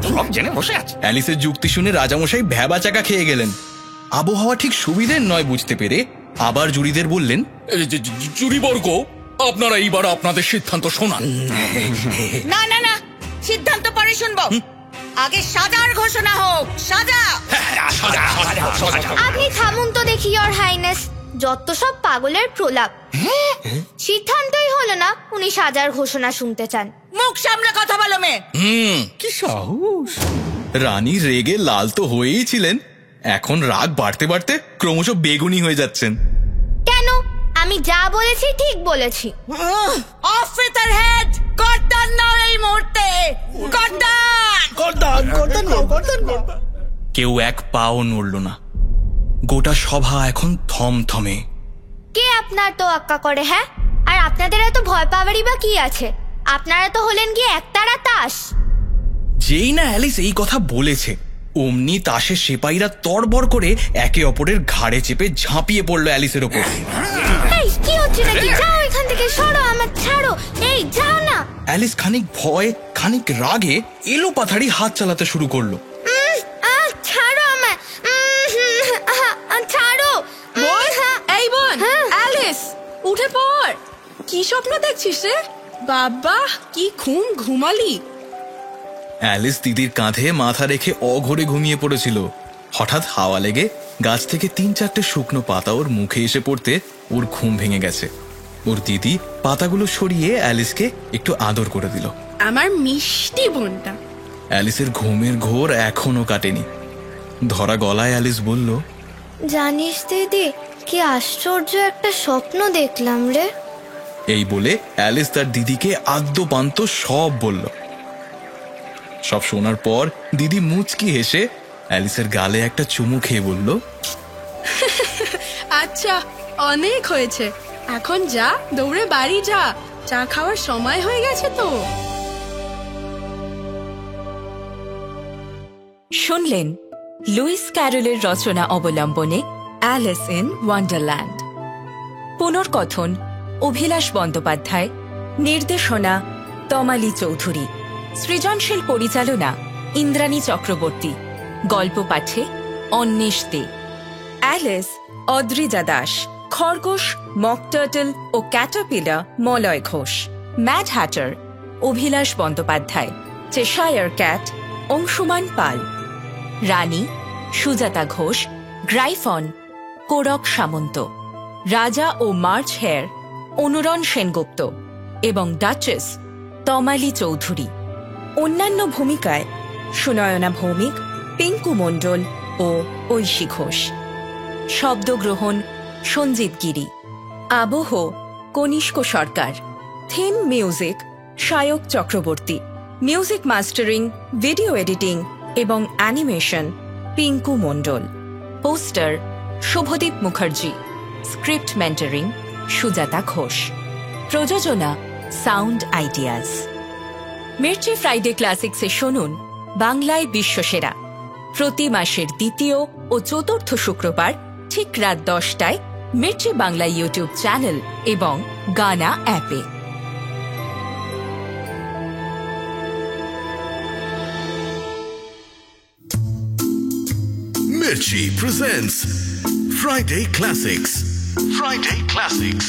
সব জেনে বসে আছে। অ্যালিসের যুক্তি শুনে রাজামশাই ভ্যাবাচাকা খেয়ে গেলেন। আবহাওয়া ঠিক সুবিধের নয় বুঝতে পেরে আবার জুরিদের বললেন, জুরিবর্গ, আপনারা এইবার আপনাদের সিদ্ধান্ত শোনান। না না না, সিদ্ধান্ত পরে শুনবো। আগে সাজার ঘোষণা হোক। সাজা। আপনি থামুন তো দেখি, ইওর হাইনেস। যত সব পাগলের প্রলাপ। সিদ্ধান্তই হলো না, উনি সাজার ঘোষণা শুনতে চান। মুখ সামনে কথা বলো মেয়ে। কি সাহস! রানী রেগে লাল তো হয়েই ছিলেন, এখন রাগ বাড়তে বাড়তে ক্রমশ বেগুনি হয়ে যাচ্ছেন। কেন? আমি যা বলেছি ঠিক বলেছি। Off with her head. গর্দান নাও এই মুহূর্তে। গর্দান। কেউ এক পাও নড়ল না। গোটা সভা এখন থমথমে। কে আপনার তো আক্কা করে? হ্যাঁ, আর আপনাদের এত ভয় পাওয়ারই বা কি আছে? আপনারা তো হলেন কি একতারা তাস। যেই না অ্যালিস এই কথা বলেছে, অমনি তাসের সেপাইরা তড়বড় করে একে অপরের ঘাড়ে চেপে ঝাঁপিয়ে পড়লো অ্যালিসের ওপর। এই কি হচ্ছে নাকি? যাও এখান থেকে, সরো, আমার ছাড়ো। এই যাও না। অ্যালিস খানিক ভয় খানিক রাগে এলো পাথাড়ি হাত চালাতে শুরু করলো। ছাড়ো আমায়, ছাড়ো। এই বোন অ্যালিস, উঠে পড়। কি স্বপ্ন দেখছিস রে? বাবা, কি ঘুমালি। অ্যালিস দিদির কাঁধে মাথা রেখে অঘরে ঘুমিয়ে পড়েছিল। হঠাৎ হাওয়া লেগে গাছ থেকে 3-4টে শুকনো পাতা ওর মুখে এসে পড়তে ওর ঘুম ভেঙে গেছে। ওর দিদি পাতাগুলো সরিয়ে অ্যালিসকে একটু আদর করে দিল। আমার মিষ্টি বোনটা। অ্যালিসের ঘুমের ঘোর এখনো কাটেনি। ধরা গলায় অ্যালিস বলল, জানিস দিদি, কি আশ্চর্য একটা স্বপ্ন দেখলাম রে। এই বলে অ্যালিস তার দিদিকে আদ্যপান্ত সব বলল। সব শোনার পর দিদি মুচকি হেসে অ্যালিসের গালে একটা চুমু খেয়ে বলল, আচ্ছা, অনেক হয়েছে, এখন যা, দৌড়ে বাড়ি যা, চা খাওয়ার সময় হয়ে গেছে তো। শুনলেন লুইস ক্যারলের রচনা অবলম্বনে অ্যালিস ইন ওয়ান্ডারল্যান্ড। পুনর্কথন অভিলাষ বন্দ্যোপাধ্যায়, নির্দেশনা তমালি চৌধুরী, সৃজনশীল পরিচালনা ইন্দ্রাণী চক্রবর্তী, গল্প পাঠে অন্বেষ দে। অ্যালিস অদ্রিজা দাস, খরগোশ মক টার্টল ও Caterpillar Malay Ghosh, Mad Hatter Abhilash Bandyopadhyay, Cheshire Cat Anshuman Pal, রানী সুজাতা ঘোষ, গ্রাইফন কোরক সামন্ত, রাজা ও মার্চ হেয়ার অনুরণ সেনগুপ্ত এবং ডাচেস তমালি চৌধুরী। অন্যান্য ভূমিকায় সুনয়না ভৌমিক, পিঙ্কু মণ্ডল ও ঐশী ঘোষ। শব্দগ্রহণ সঞ্জিত গিরি, আবহ Kanishka Sarkar, theme music Sayak Chakraborty, music mastering, video editing এবং animation Pinku Mondal, poster Subhadeep Mukherjee, script mentoring Sujata Ghosh, প্রযোজনা সাউন্ড আইডিয়াস। মির্চি ফ্রাইডে ক্লাসিক্সে শুনুন বাংলায় বিশ্বসেরা প্রতি মাসের দ্বিতীয় ও চতুর্থ শুক্রবার ঠিক রাত 10টায় মির্চি বাংলা ইউটিউব চ্যানেল এবং গানা অ্যাপে। Mirchi presents Friday Classics. Friday Classics.